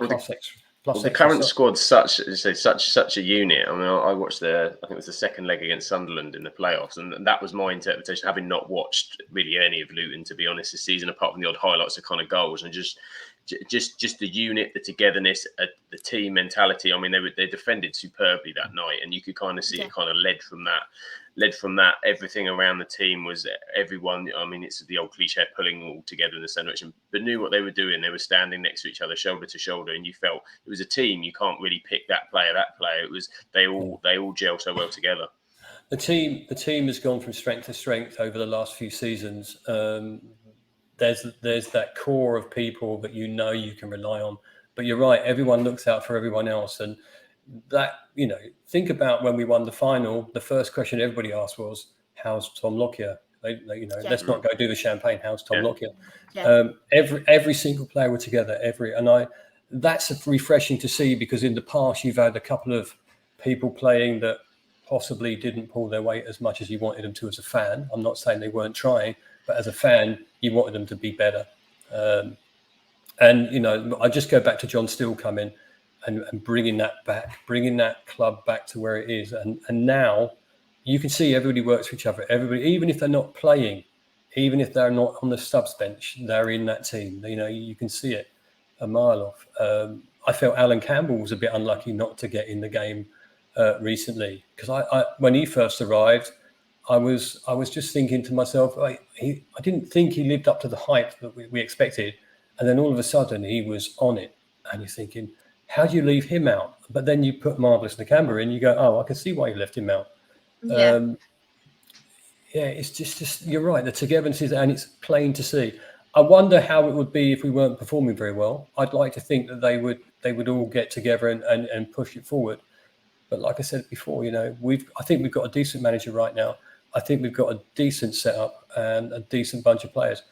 plus the current squad's such a unit. I mean, I watched I think it was the second leg against Sunderland in the playoffs, and that was my interpretation, having not watched really any of Luton, to be honest, this season, apart from the odd highlights of kind of goals, and just the unit, the togetherness, the team mentality. I mean, they defended superbly that night, and you could kind of see it kind of led from that. Everything around the team was everyone. I mean, it's the old cliche, pulling all together in the same direction, but knew what they were doing. They were standing next to each other, shoulder to shoulder, and you felt it was a team. You can't really pick that player. It was they all gel so well together. The team has gone from strength to strength over the last few seasons. There's that core of people that you can rely on. But you're right, everyone looks out for everyone else. And that, think about when we won the final, the first question everybody asked was, how's Tom Lockyer? Let's not go do the champagne. How's Tom Lockyer? Yeah. Every single player were together, that's refreshing to see, because in the past you've had a couple of people playing that possibly didn't pull their weight as much as you wanted them to as a fan. I'm not saying they weren't trying, but as a fan, you wanted them to be better. I just go back to John Steele coming and bringing that club back to where it is. And now you can see everybody works for each other. Everybody, even if they're not playing, even if they're not on the subs bench, they're in that team. You can see it a mile off. I felt Alan Campbell was a bit unlucky not to get in the game recently, because I when he first arrived, I was just thinking to myself, I didn't think he lived up to the hype that we expected, and then all of a sudden he was on it, and you're thinking, how do you leave him out? But then you put Marvellous Nakamba in, you go, oh, I can see why you left him out. Yeah, it's just you're right. The togetherness is, and it's plain to see. I wonder how it would be if we weren't performing very well. I'd like to think that they would all get together and push it forward. But like I said before, I think we've got a decent manager right now. I think we've got a decent setup and a decent bunch of players.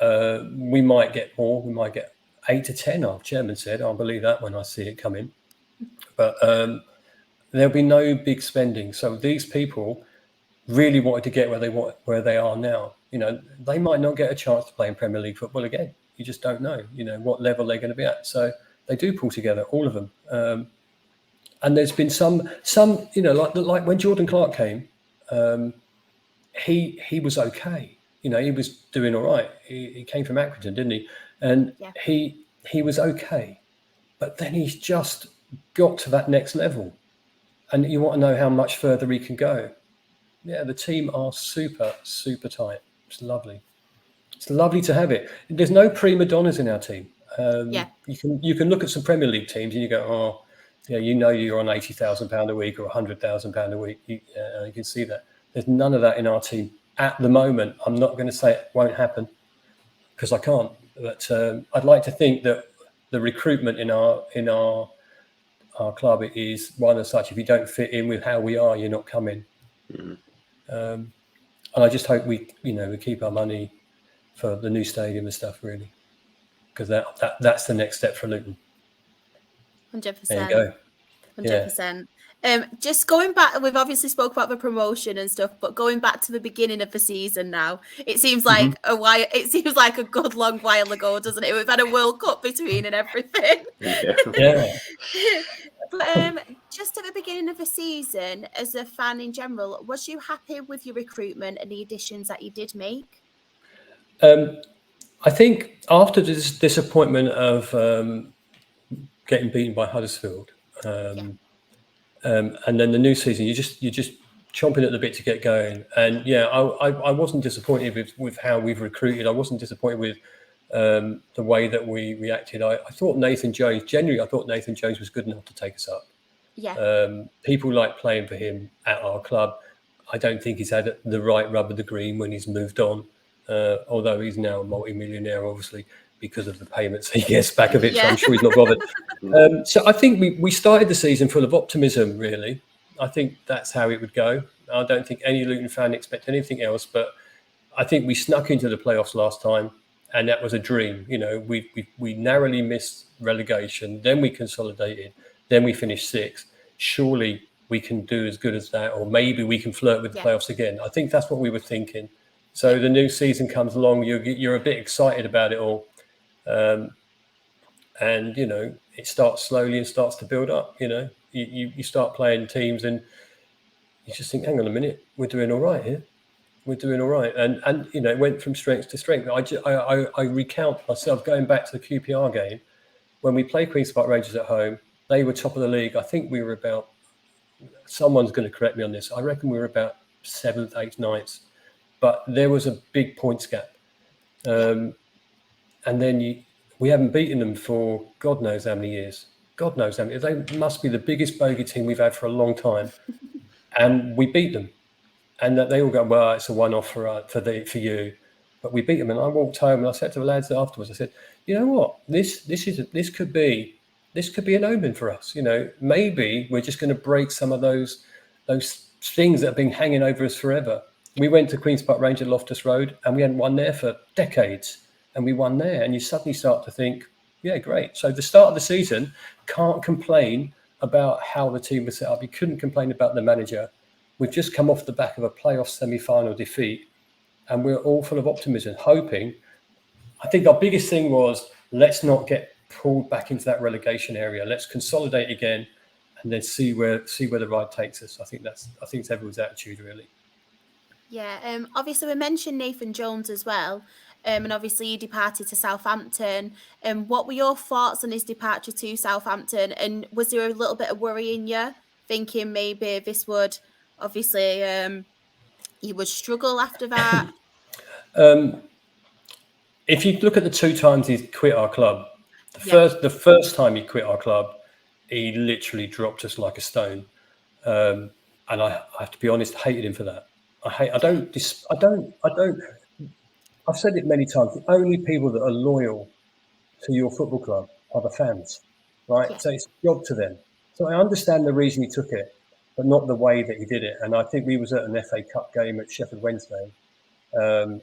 We might get more. We might get 8 to 10. Our chairman said, I'll believe that when I see it come in. But there'll be no big spending. So these people really wanted to get where they are now. They might not get a chance to play in Premier League football again. You just don't know, what level they're going to be at. So they do pull together, all of them. And there's been some, like when Jordan Clark came, he was okay. He was doing all right. He came from Accrington, didn't he? And he was okay. But then he's just got to that next level. And you want to know how much further he can go. Yeah, the team are super, super tight. It's lovely. It's lovely to have it. There's no prima donnas in our team. You can look at some Premier League teams and you go, oh, yeah, you're on £80,000 a week or £100,000 a week. You can see that. There's none of that in our team at the moment. I'm not going to say it won't happen, because I can't. But I'd like to think that the recruitment in our our club is one as such. If you don't fit in with how we are, you're not coming. And I just hope we keep our money for the new stadium and stuff, really, because that's the next step for Luton. 100%. There you go. 100%. Just going back, we've obviously spoke about the promotion and stuff, but going back to the beginning of the season now, it seems like a while. It seems like a good long while ago, doesn't it? We've had a World Cup between and everything. Yeah. But just at the beginning of the season, as a fan in general, was you happy with your recruitment and the additions that you did make? I think after this disappointment of getting beaten by Huddersfield, and then the new season, you're just chomping at the bit to get going. And I wasn't disappointed with how we've recruited. I wasn't disappointed with the way that we reacted. I thought Nathan Jones was good enough to take us up. Yeah. People like playing for him at our club. I don't think he's had the right rub of the green when he's moved on, although he's now a multi-millionaire, obviously, because of the payments he gets back of it. So I'm sure he's not bothered. So I think we started the season full of optimism, really. I think that's how it would go. I don't think any Luton fan expect anything else, but I think we snuck into the playoffs last time, and that was a dream. We narrowly missed relegation, then we consolidated, then we finished sixth. Surely we can do as good as that, or maybe we can flirt with the playoffs again. I think that's what we were thinking. So the new season comes along, you're a bit excited about it all. And it starts slowly and starts to build up. You start playing teams and you just think, hang on a minute, we're doing all right here. We're doing all right, and it went from strength to strength. I recount myself going back to the QPR game when we played Queen's Park Rangers at home. They were top of the league. I think we were about. Someone's going to correct me on this. I reckon we were about 7th, 8th, 9th, but there was a big points gap. And then we haven't beaten them for God knows how many years. God knows how many. They must be the biggest bogey team we've had for a long time. And we beat them. And they all go, well, it's a one-off for you. But we beat them. And I walked home and I said to the lads afterwards, I said, you know what? This could be an omen for us. Maybe we're just going to break some of those things that have been hanging over us forever. We went to Queen's Park Rangers at Loftus Road and we hadn't won there for decades. And we won there. And you suddenly start to think, yeah, great. So the start of the season, can't complain about how the team was set up. You couldn't complain about the manager. We've just come off the back of a playoff semi-final defeat. And we're all full of optimism, hoping. I think our biggest thing was, let's not get pulled back into that relegation area. Let's consolidate again and then see where the ride takes us. I think it's everyone's attitude, really. Yeah, obviously we mentioned Nathan Jones as well, and obviously he departed to Southampton. What were your thoughts on his departure to Southampton? And was there a little bit of worry in you, thinking maybe this would, obviously, he would struggle after that? If you look at the 2 times he's quit our club, the first time he quit our club, he literally dropped us like a stone, and I have to be honest, hated him for that. I've said it many times. The only people that are loyal to your football club are the fans, right? Yeah. So it's a job to them. So I understand the reason he took it, but not the way that he did it. And I think we was at an FA Cup game at Sheffield Wednesday, and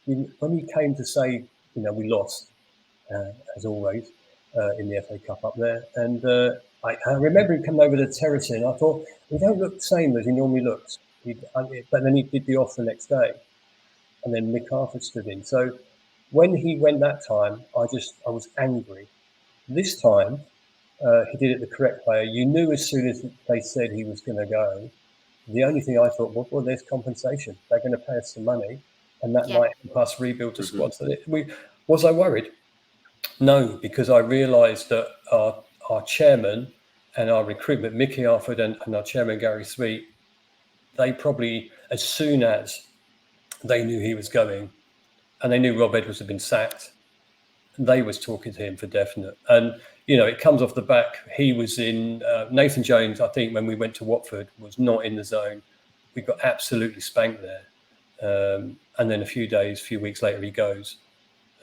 when he came to say, we lost, as always, in the FA Cup up there, and I remember him coming over the terrace and I thought, he don't look the same as he normally looks. But then he did the off the next day, and then Nick Arthur stood in. So when he went that time, I was angry. This time, he did it the correct way. You knew as soon as they said he was going to go, the only thing I thought was, well, there's compensation. They're going to pay us some money, and that might help us rebuild the squad. So was I worried? No, because I realised that our chairman and our recruitment, Mickey Arford and our chairman, Gary Sweet, they probably, as soon as they knew he was going and they knew Rob Edwards had been sacked, they was talking to him for definite. And, it comes off the back. He was in, Nathan Jones, I think, when we went to Watford, was not in the zone. We got absolutely spanked there. And then a few weeks later, he goes.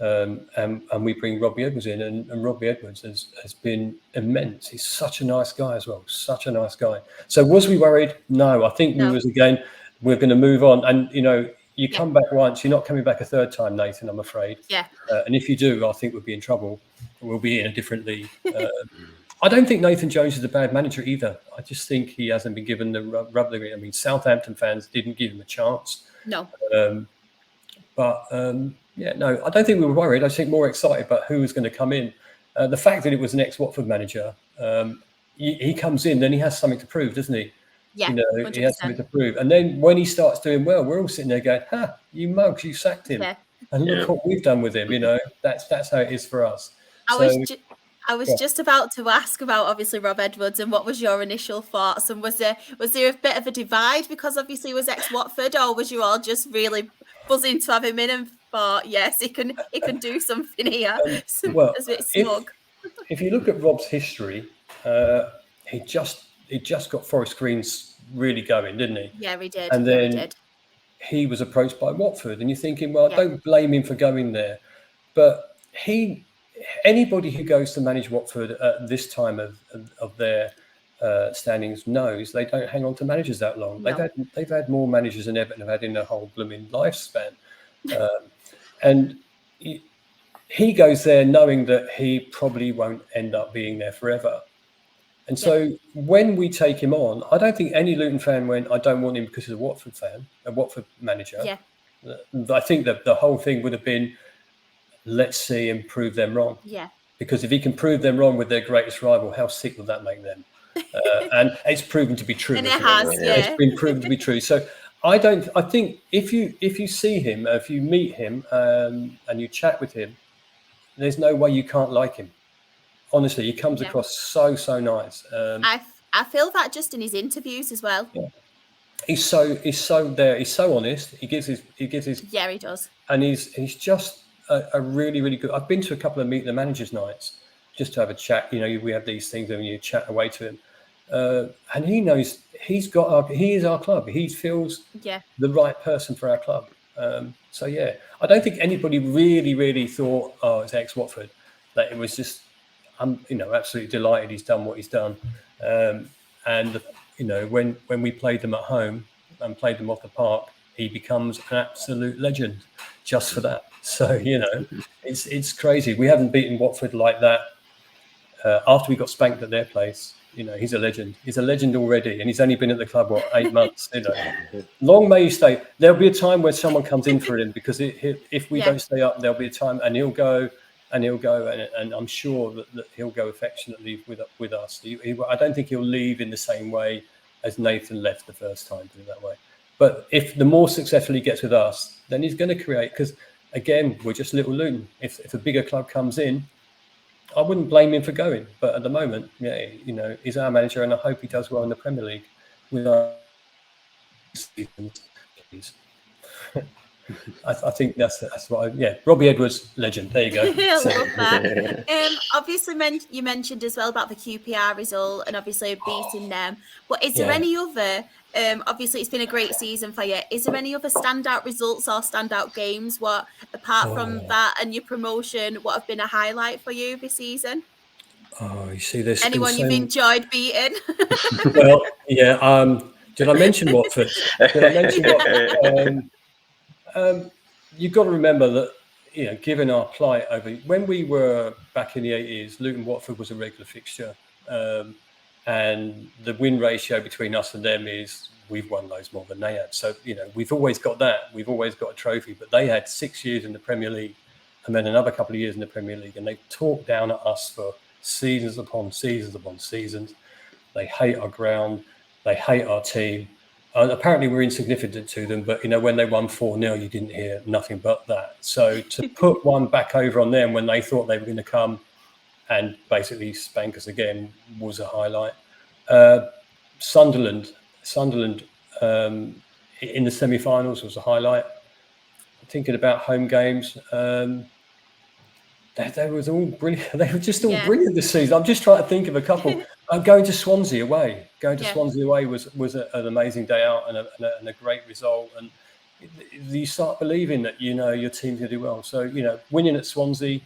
and we bring Robbie Edwards in, and Robbie Edwards has been immense. He's such a nice guy as well, such a nice guy. So was we worried? No, I think we was, again, we're going to move on. And, you come back once, you're not coming back a third time, Nathan, I'm afraid. Yeah. And if you do, I think we'll be in trouble. We'll be in a different league. I don't think Nathan Jones is a bad manager either. I just think he hasn't been given the rub. I mean, Southampton fans didn't give him a chance. No. Yeah, no, I don't think we were worried. I think more excited about who was going to come in. The fact that it was an ex-Watford manager, he comes in, then he has something to prove, doesn't he? Yeah, 100%. He has something to prove. And then when he starts doing well, we're all sitting there going, "Ha, you mugs, you sacked him." Yeah. And look what we've done with him. That's how it is for us. I was just about to ask about, obviously, Rob Edwards, and what was your initial thoughts? And was there a bit of a divide because obviously he was ex-Watford, or was you all just really buzzing to have him in and thought, yes, he can do something here? Well, a bit smug. If you look at Rob's history, he just got Forest Green's really going, didn't he? Yeah, he did. And then he was approached by Watford, and you're thinking, well, don't blame him for going there, but anybody who goes to manage Watford at this time of their standings knows they don't hang on to managers that long. No. They've had more managers than Everton have had in their whole blooming lifespan, and he goes there knowing that he probably won't end up being there forever. And so when we take him on, I don't think any Luton fan went, I don't want him because he's a Watford manager. Yeah. I think that the whole thing would have been, let's see him prove them wrong. Yeah. Because if he can prove them wrong with their greatest rival, how sick would that make them? And it's proven to be true. And it has, It's been proven to be true. So I think if you see him, if you meet him and you chat with him, there's no way you can't like him. Honestly, he comes across so nice. I feel that just in his interviews as well. Yeah. He's so there. He's so honest. He gives his. Yeah, he does. And he's just a really, really good. I've been to a couple of Meet the Managers nights just to have a chat. We have these things and you chat away to him, and he knows he is our club. He feels the right person for our club. So yeah, I don't think anybody really thought, oh, it's ex-Watford. That it was just, I'm absolutely delighted he's done what he's done. And when we played them at home and played them off the park, he becomes an absolute legend just for that. So it's crazy. We haven't beaten Watford like that after we got spanked at their place. He's a legend. He's a legend already, and he's only been at the club 8 months. Long may he stay. There'll be a time where someone comes in for him, because if we don't stay up, there'll be a time, and he'll go, and I'm sure that he'll go affectionately with us. I don't think he'll leave in the same way as Nathan left the first time, put it that way. But if the more successful he gets with us, then he's going to create, because again, we're just Little Luton. If a bigger club comes in, I wouldn't blame him for going. But at the moment, he's our manager, and I hope he does well in the Premier League with our seasons, please. I think that's what. Robbie Edwards, legend. There you go. I love that. Obviously, you mentioned as well about the QPR result and obviously beating them. But is there any other? Obviously, it's been a great season for you. Is there any other standout results or standout games? What, apart from that and your promotion, what have been a highlight for you this season? Oh, you see, there's anyone you've enjoyed beating? Well, yeah. Did I mention Watford? You've got to remember that, given our plight when we were back in the 80s, Luton Watford was a regular fixture. And the win ratio between us and them is we've won loads more than they had. So, we've always got that. We've always got a trophy. But they had 6 years in the Premier League and then another couple of years in the Premier League. And they talked down at us for seasons upon seasons upon seasons. They hate our ground. They hate our team. Apparently, we're insignificant to them. But, when they won 4-0, you didn't hear nothing but that. So to put one back over on them when they thought they were going to come and basically spank us again was a highlight. Sunderland in the semi-finals was a highlight. Thinking about home games, they was all brilliant. They were just all brilliant this season. I'm just trying to think of a couple. Going to Swansea away. Swansea away was an amazing day out and a great result. And you start believing that your team's going to do well. So winning at Swansea,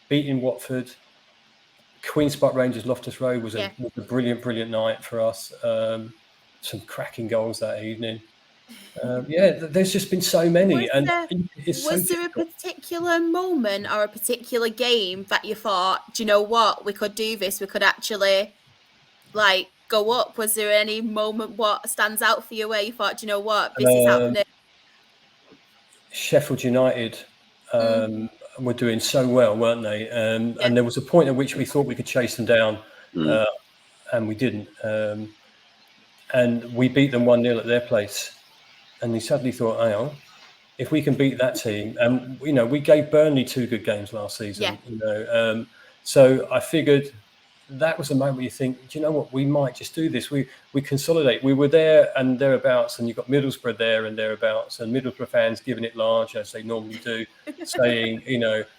beating Watford, Queen's Park Rangers, Loftus Road was a brilliant night for us. Some cracking goals that evening. There's just been so many, Was there a particular moment or a particular game that you thought, do you know what, we could do this? We could actually go up. Was there any moment what stands out for you where you thought, do you know what, this is happening? Sheffield United were doing so well, weren't they? And there was a point at which we thought we could chase them down, and we didn't. And we beat them 1-0 at their place. And we suddenly thought, hang on, if we can beat that team, and we gave Burnley 2 good games last season. So I figured that was the moment you think, do you know what, we might just do this. We consolidate. We were there and thereabouts, and you've got Middlesbrough there and thereabouts, and Middlesbrough fans giving it large as they normally do, saying,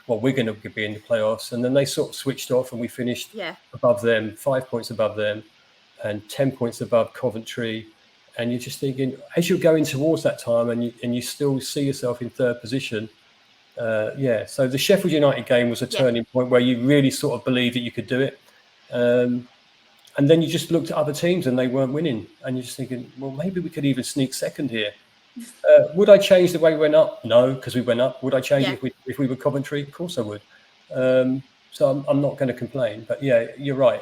well, we're going to be in the playoffs. And then they sort of switched off, and we finished above them, 5 points above them, and 10 points above Coventry. And you're just thinking, as you're going towards that time, and you still see yourself in third position. So the Sheffield United game was a turning point where you really sort of believed that you could do it. And then you just looked at other teams and they weren't winning. And you're just thinking, well, maybe we could even sneak second here. Would I change the way we went up? No, because we went up. Would I change it if we were Coventry? Of course I would. So I'm not going to complain. But you're right.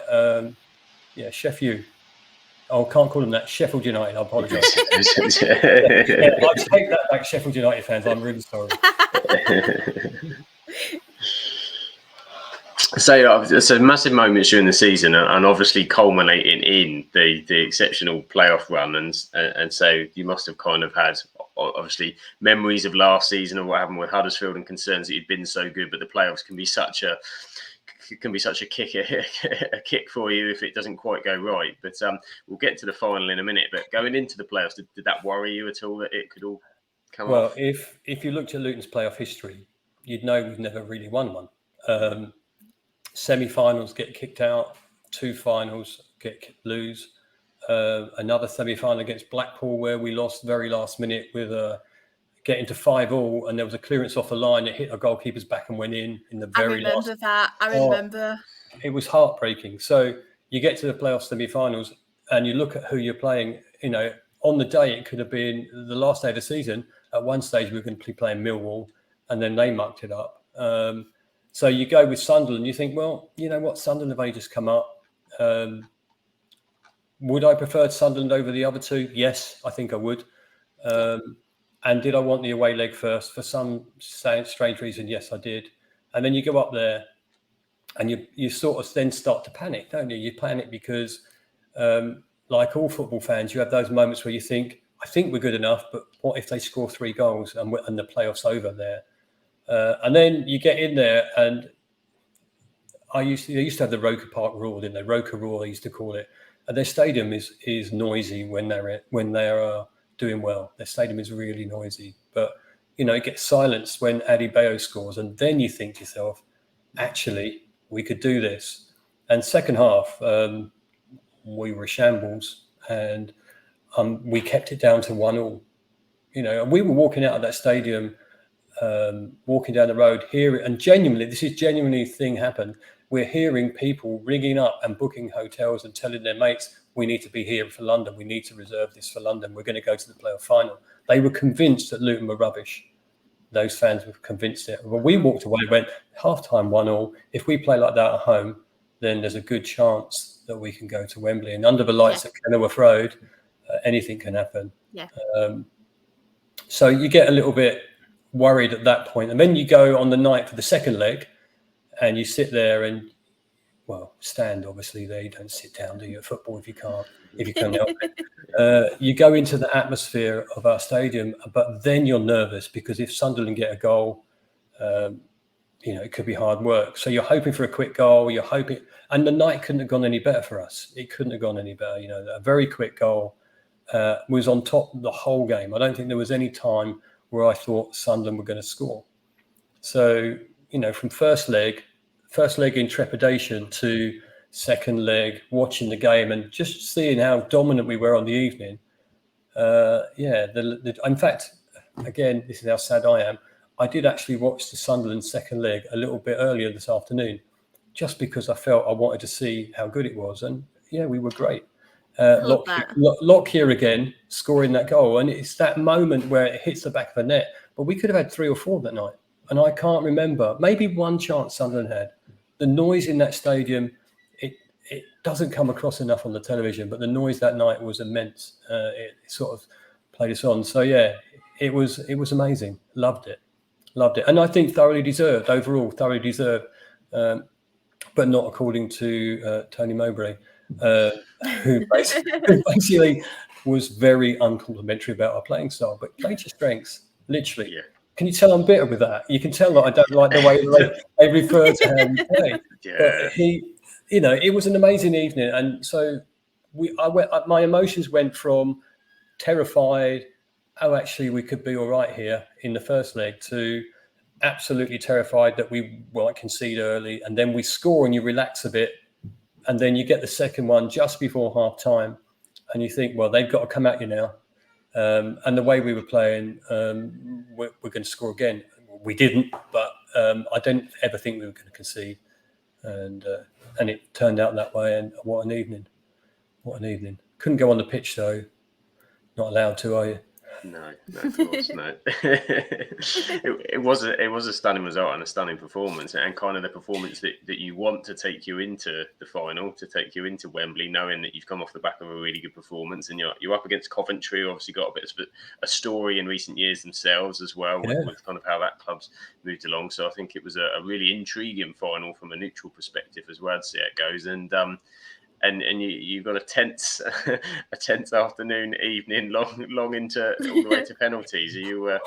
Sheffield. Oh, I can't call them that. Sheffield United. I apologise. I'll take that back, Sheffield United fans. I'm really sorry. So massive moments during the season, and obviously culminating in the exceptional playoff run, and so you must have kind of had obviously memories of last season and what happened with Huddersfield and concerns that you'd been so good, but the playoffs can be such a kick for you if it doesn't quite go right. But we'll get to the final in a minute. But going into the playoffs, did that worry you at all that it could all come off? Well, if you looked at Luton's playoff history, you'd know we've never really won one. Semi-finals get kicked out, 2 finals lose. Another semi-final against Blackpool where we lost very last minute with getting to 5-5, and there was a clearance off the line that hit our goalkeeper's back and went in the very last. I remember. It was heartbreaking. So you get to the playoff semi-finals and you look at who you're playing. On the day it could have been the last day of the season. At one stage we were going to be playing Millwall, and then they mucked it up. So you go with Sunderland. You think, well, you know what, Sunderland have only just come up. Would I prefer Sunderland over the other two? Yes, I think I would. And did I want the away leg first? For some strange reason, yes, I did. And then you go up there and you sort of then start to panic, don't you? You panic because, like all football fans, you have those moments where you think, I think we're good enough, but what if they score 3 goals and the playoff's over there? And then you get in there, and they used to have the Roker Park rule, didn't they? Roker rule, they used to call it. And their stadium is noisy when they're doing well. Their stadium is really noisy, but it gets silenced when Adebayo scores, and then you think to yourself, actually, we could do this. And second half, we were shambles, and we kept it down to 1-1. And we were walking out of that stadium, walking down the road here, and this is genuinely thing happened. We're hearing people ringing up and booking hotels and telling their mates, we need to be here for London. We need to reserve this for London. We're going to go to the playoff final. They were convinced that Luton were rubbish. Those fans were convinced it. Well, we walked away, went half-time 1-1. If we play like that at home, then there's a good chance that we can go to Wembley. And under the lights at Kenilworth Road, anything can happen. Yeah. So you get a little bit worried at that point. And then you go on the night for the second leg, and you sit there and, stand, obviously. There, you don't sit down, do you, at football if you can't help it. You go into the atmosphere of our stadium, but then you're nervous because if Sunderland get a goal, it could be hard work. So you're hoping for a quick goal. And the night couldn't have gone any better for us. It couldn't have gone any better. A very quick goal was on top the whole game. I don't think there was any time where I thought Sunderland were going to score. So, from first leg in trepidation to second leg, watching the game and just seeing how dominant we were on the evening. In fact, again, this is how sad I am. I did actually watch the Sunderland second leg a little bit earlier this afternoon, just because I felt I wanted to see how good it was. And yeah, we were great. Love that. Lockyer again scoring that goal, and it's that moment where it hits the back of the net. But we could have had 3 or 4 that night, and I can't remember. Maybe one chance Sunderland had. The noise in that stadium, it doesn't come across enough on the television, but the noise that night was immense. It sort of played us on. So yeah, it was amazing. Loved it, and I think thoroughly deserved overall. Thoroughly deserved, but not according to Tony Mowbray, who basically was very uncomplimentary about our playing style, but played to strengths, literally. Yeah. Can you tell I'm bitter with that? You can tell that I don't like the way they refer to how we play. Yeah. But he, it was an amazing evening, and so my emotions went from terrified, oh, actually we could be all right here in the first leg, to absolutely terrified that we might concede early, and then we score and you relax a bit, and then you get the second one just before half time, and you think, well, they've got to come at you now. And the way we were playing, we're going to score again. We didn't, but I don't ever think we were going to concede, and it turned out that way. And what an evening! What an evening! Couldn't go on the pitch though. Not allowed to, are you? No, of course, no. It was a stunning result and a stunning performance, and kind of the performance that you want to take you into the final, to take you into Wembley, knowing that you've come off the back of a really good performance, and you're up against Coventry, who obviously got a bit of a story in recent years themselves as well, with kind of how that club's moved along. So I think it was a really intriguing final from a neutral perspective as well, to see how it goes. And you've got a tense afternoon, evening, long into all the way to penalties. Are you?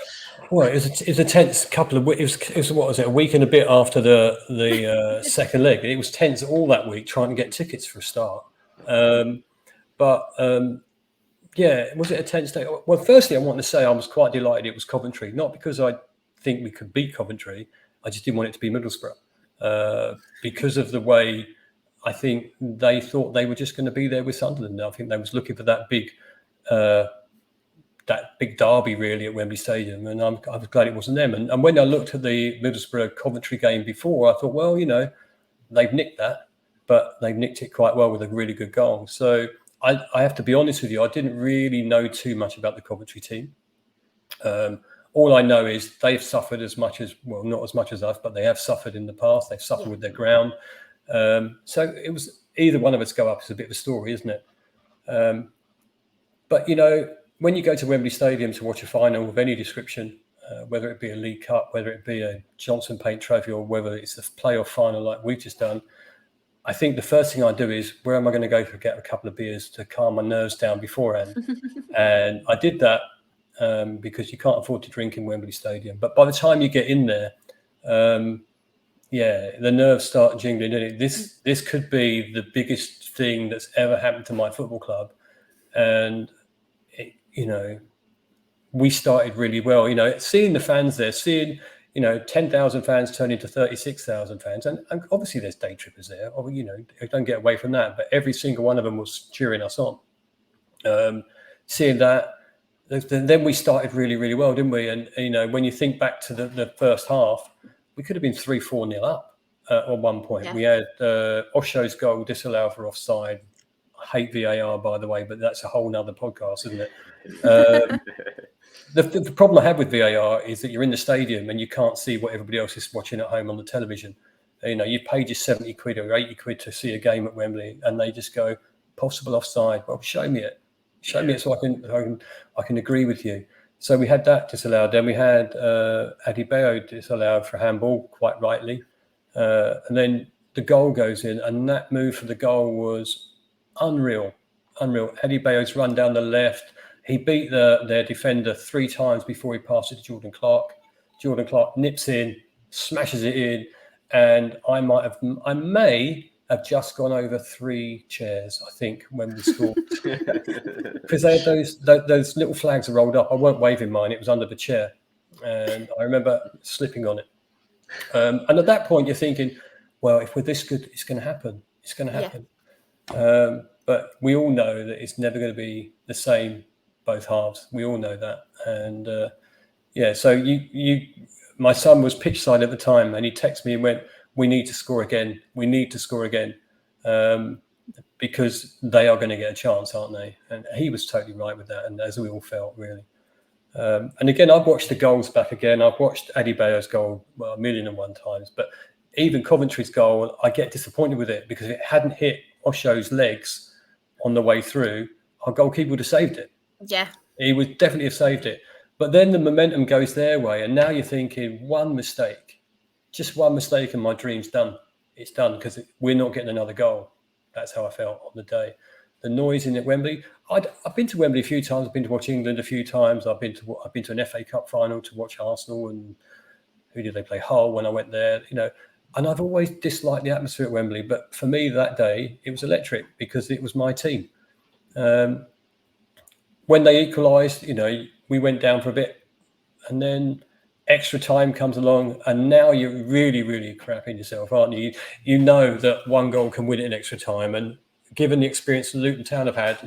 Well, it was a tense couple of weeks. It was what was it? A week and a bit after the second leg. It was tense all that week trying to get tickets for a start. Yeah, was it a tense day? Well, firstly, I want to say I was quite delighted it was Coventry, not because I think we could beat Coventry. I just didn't want it to be Middlesbrough because of the way. I think they thought they were just going to be there with Sunderland. I think they was looking for that big derby really at Wembley Stadium, and I was glad it wasn't them. And when I looked at the Middlesbrough Coventry game before, I thought, well, they've nicked that, but they've nicked it quite well with a really good goal. So I have to be honest with you, I didn't really know too much about the Coventry team. All I know is they've suffered as much as, well, not as much as us, but they have suffered in the past. They've suffered with their ground. So it was either one of us go up is a bit of a story, isn't it? But when you go to Wembley Stadium to watch a final of any description, whether it be a League Cup, whether it be a Johnson Paint Trophy, or whether it's a playoff final like we've just done, I think the first thing I do is, where am I going to go to get a couple of beers to calm my nerves down beforehand? And I did that because you can't afford to drink in Wembley Stadium. But by the time you get in there, the nerves start jingling. This could be the biggest thing that's ever happened to my football club, and we started really well. Seeing the fans there, seeing 10,000 fans turn into 36,000 fans, and obviously there's day trippers there. Don't get away from that. But every single one of them was cheering us on. Seeing that, then we started really, really well, didn't we? And when you think back to the first half, we could have been 3-4-0 up at one point. Yeah. We had Osho's goal disallowed for offside. I hate VAR, by the way, but that's a whole nother podcast, isn't it? The problem I have with VAR is that you're in the stadium and you can't see what everybody else is watching at home on the television. You've paid your 70 quid or 80 quid to see a game at Wembley, and they just go, possible offside. Well, show me it. Show me it so I can agree with you. So we had that disallowed. Then we had Adebayo disallowed for handball, quite rightly. And then the goal goes in, and that move for the goal was unreal. Adebayo's run down the left. He beat their defender 3 times before he passed it to Jordan Clark. Jordan Clark nips in, smashes it in, and I may have just gone over 3 chairs, I think, when we scored. Because they had those little flags rolled up. I weren't waving mine. It was under the chair. And I remember slipping on it. And at that point, you're thinking, well, if we're this good, it's going to happen. It's going to happen. Yeah. But we all know that it's never going to be the same, both halves. We all know that. And, Yeah. So my son was pitch side at the time, and he texted me and went, "We need to score again. We need to score again." Because they are going to get a chance, aren't they? And he was totally right with that, and as we all felt, really. And again, I've watched the goals back again. I've watched Adebayo's goal 1,000,001 times, but even Coventry's goal, I get disappointed with it because if it hadn't hit Osho's legs on the way through, our goalkeeper would have saved it. Yeah. He would definitely have saved it. But then the momentum goes their way, and now you're thinking, just one mistake, and my dream's done. It's done because we're not getting another goal. That's how I felt on the day. The noise in at Wembley. I've been to Wembley a few times. I've been to watch England a few times. I've been to an FA Cup final to watch Arsenal, and who did they play? Hull when I went there. And I've always disliked the atmosphere at Wembley. But for me that day, it was electric because it was my team. When they equalised, we went down for a bit, and then extra time comes along, and now you're really, really crapping yourself, aren't you? You know that one goal can win it in extra time, and given the experience that Luton Town have had,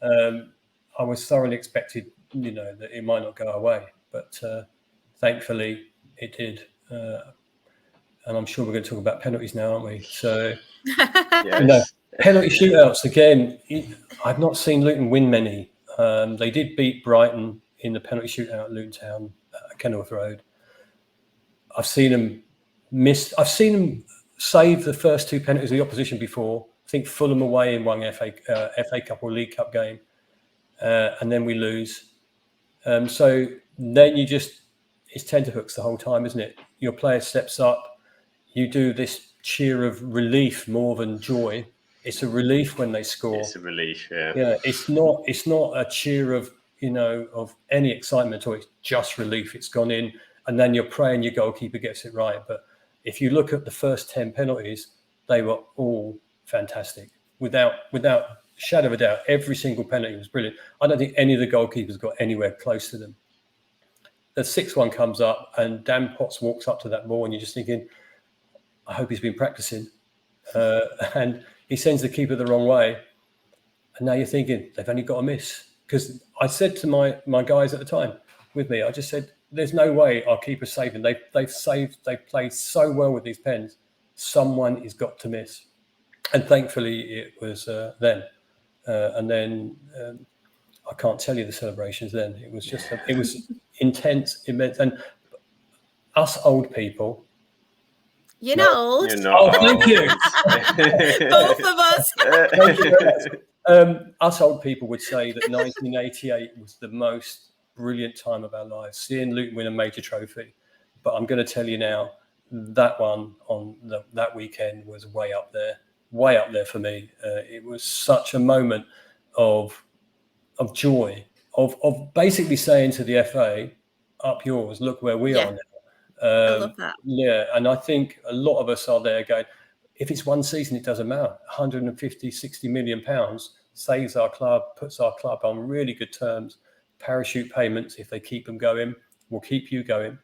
I was thoroughly expected, that it might not go our way, but thankfully it did. And I'm sure we're going to talk about penalties now, aren't we? So, yes. Penalty shootouts again. I've not seen Luton win many. They did beat Brighton in the penalty shootout at Luton Town. Kenilworth Road. I've seen them miss. I've seen them save the first two penalties of the opposition before. I think Fulham away in one FA Cup or League Cup game, and then we lose. So then it's tenterhooks the whole time, isn't it? Your player steps up. You do this cheer of relief more than joy. It's a relief when they score. It's a relief, yeah. Yeah, it's not a cheer of of any excitement, or it's just relief. It's gone in, and then you're praying your goalkeeper gets it right. But if you look at the first 10 penalties, they were all fantastic, without shadow of a doubt. Every single penalty was brilliant. I don't think any of the goalkeepers got anywhere close to them. The 6th one comes up, and Dan Potts walks up to that ball, and you're just thinking, I hope he's been practicing, and he sends the keeper the wrong way, and now you're thinking they've only got a miss. Because I said to my guys at the time with me, I just said, there's no way our keeper's saving. They've played so well with these pens. Someone has got to miss. And thankfully it was them. And then I can't tell you the celebrations then. It was just, it was intense, immense. And us old people. You're not old. You're not. Oh, thank you. Both of us. Thank you very much. Us old people would say that 1988 was the most brilliant time of our lives, seeing Luton win a major trophy. But I'm going to tell you now, that one on that weekend was way up there for me. It was such a moment of joy, of basically saying to the FA, up yours, look where we are now. I love that. Yeah, and I think a lot of us are there going, if it's one season, it doesn't matter. 150, 60 million pounds saves our club, puts our club on really good terms. Parachute payments, if they keep them going, will keep you going.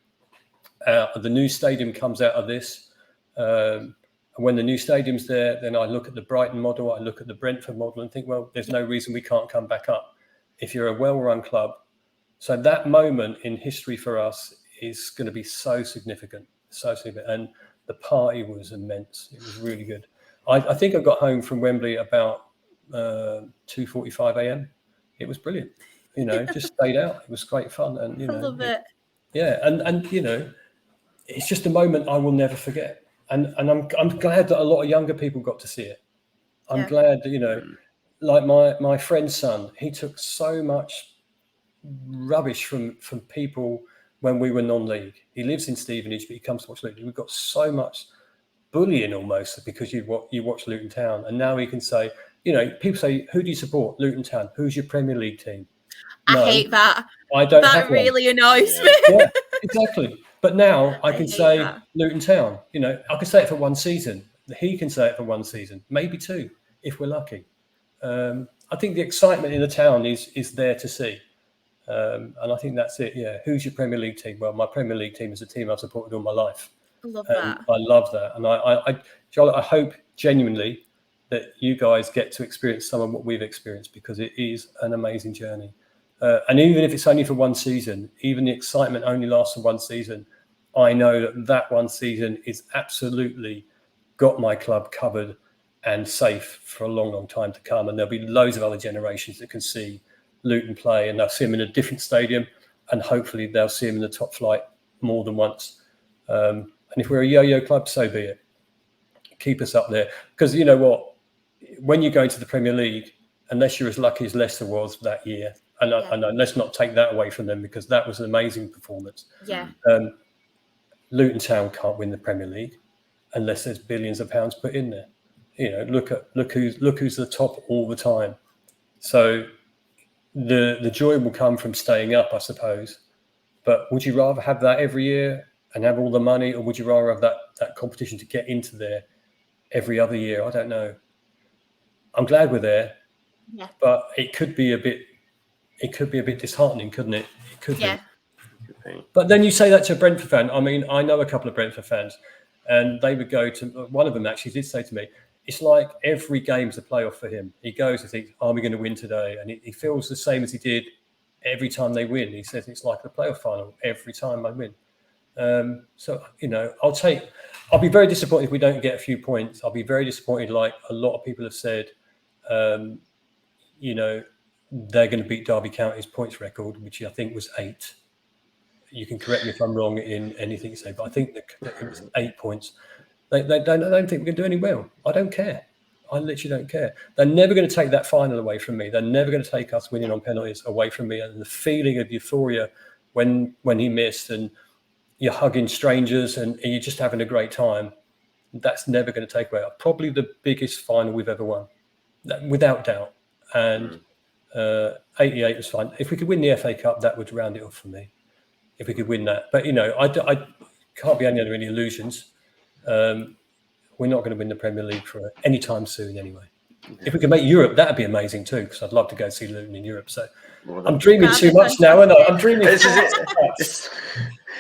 The new stadium comes out of this. And when the new stadium's there, then I look at the Brighton model, I look at the Brentford model and think, well, there's no reason we can't come back up if you're a well-run club. So that moment in history for us is going to be so significant. And the party was immense. It was really good. I think I got home from Wembley about 2:45 a.m. It was brilliant. Just stayed out. It was great fun. And, I love it. Yeah. And it's just a moment I will never forget. And I'm glad that a lot of younger people got to see it. I'm glad that, like my friend's son, he took so much rubbish from people when we were non-league. He lives in Stevenage, but he comes to watch Luton. We've got so much bullying almost because you watch Luton Town, and now he can say, people say, who do you support? Luton Town. Who's your Premier League team? I hate that. I don't. That really annoys me. Yeah, exactly. But now I can say that. Luton Town. I can say it for one season. He can say it for one season, maybe two, if we're lucky. I think the excitement in the town is there to see. And I think that's it. Yeah. Who's your Premier League team? Well, my Premier League team is a team I've supported all my life. I love that. I love that. And Charlotte, I hope genuinely that you guys get to experience some of what we've experienced, because it is an amazing journey. And even if it's only for one season, even the excitement only lasts for one season, I know that one season is absolutely got my club covered and safe for a long, long time to come. And there'll be loads of other generations that can see Luton play, and they'll see them in a different stadium, and hopefully they'll see them in the top flight more than once. And if we're a yo-yo club, so be it. Keep us up there. Because you know what? When you go into the Premier League, unless you're as lucky as Leicester was that year, and let's not take that away from them, because that was an amazing performance. Yeah. Luton Town can't win the Premier League unless there's billions of pounds put in there. You know, look who's the top all the time. So the joy will come from staying up, I suppose. But would you rather have that every year and have all the money, or would you rather have that competition to get into there every other year? I don't know. I'm glad we're there, but it could be a bit disheartening, couldn't it? It could be. But then you say that to a Brentford fan. I mean, I know a couple of Brentford fans, and they would go to, one of them actually did say to me, it's like every game's a playoff for him. He goes and thinks, are we going to win today? And he feels the same as he did every time they win. He says it's like a playoff final every time I win. So, you know, I'll be very disappointed if we don't get a few points. I'll be very disappointed, like a lot of people have said, you know, they're going to beat Derby County's points record, which I think was 8. You can correct me if I'm wrong in anything you say, but I think that it was 8 points. I don't think we're going to do any well. I don't care. I literally don't care. They're never going to take that final away from me. They're never going to take us winning on penalties away from me. And the feeling of euphoria when he missed, and you're hugging strangers and you're just having a great time, that's never going to take away. Probably the biggest final we've ever won, without doubt. And 88 was fine. If we could win the FA Cup, that would round it off for me. If we could win that. But, you know, I can't be under any illusions. We're not going to win the Premier League for any time soon anyway. If we could make Europe, that would be amazing too, because I'd love to go see Luton in Europe. So I'm dreaming too much now, and I'm dreaming.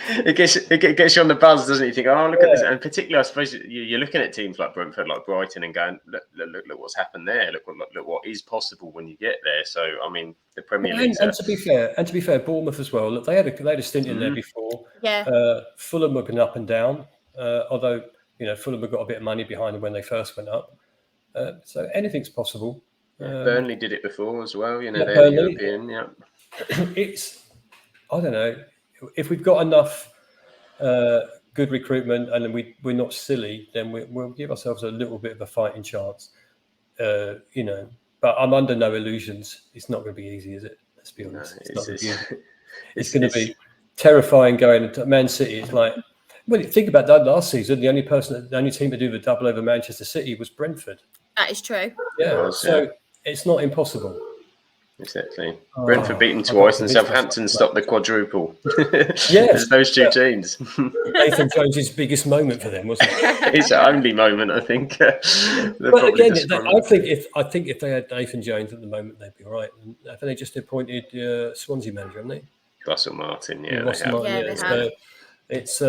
It gets you on the buzz, doesn't it? You think, oh, look at this. And particularly, I suppose you're looking at teams like Brentford, like Brighton, and going, look what's happened there. Look what is possible when you get there. So, I mean, the Premier League. And to be fair, Bournemouth as well. Look, they had a stint in there before. Yeah. Fulham have been up and down, although, you know, Fulham have got a bit of money behind them when they first went up. So anything's possible. Burnley did it before as well. You know, they're Burnley, European. Yeah. I don't know. If we've got enough good recruitment and we're not silly, then we'll give ourselves a little bit of a fighting chance. You know, but I'm under no illusions. It's not going to be easy, is it? Let's be honest. It's going to be terrifying going to Man City. It's like, well, think about that last season. The only team to do the double over Manchester City was Brentford. That is true. Yeah, so it's not impossible. Exactly. Brentford beaten twice, and Southampton stopped the quadruple. Yes, those two teams. Nathan Jones' biggest moment for them, wasn't it? His only moment, I think. But again, I think if they had Nathan Jones at the moment, they'd be all right. And I think they just appointed Swansea manager, haven't they? Russell Martin, They have. So it's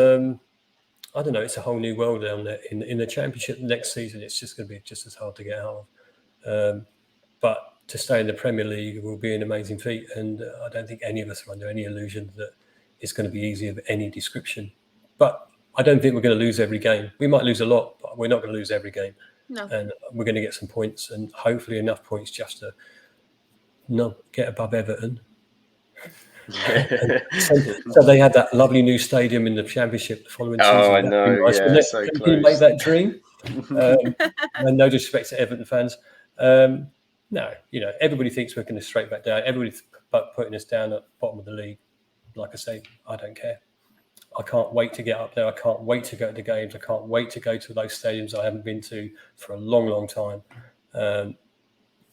I don't know. It's a whole new world down there in the Championship next season. It's just going to be just as hard to get out of. But to stay in the Premier League will be an amazing feat, and I don't think any of us are under any illusion that it's going to be easy of any description. But I don't think we're going to lose every game. We might lose a lot, but we're not going to lose every game. No. And we're going to get some points, and hopefully enough points just to not get above Everton. So they had that lovely new stadium in the Championship the following season. Oh, I know. Nice, yeah, so Can close. you make that dream? And no disrespect to Everton fans. No, you know, everybody thinks we're going to straight back down. Everybody's putting us down at the bottom of the league. Like I say, I don't care. I can't wait to get up there. I can't wait to go to the games. I can't wait to go to those stadiums I haven't been to for a long, long time. And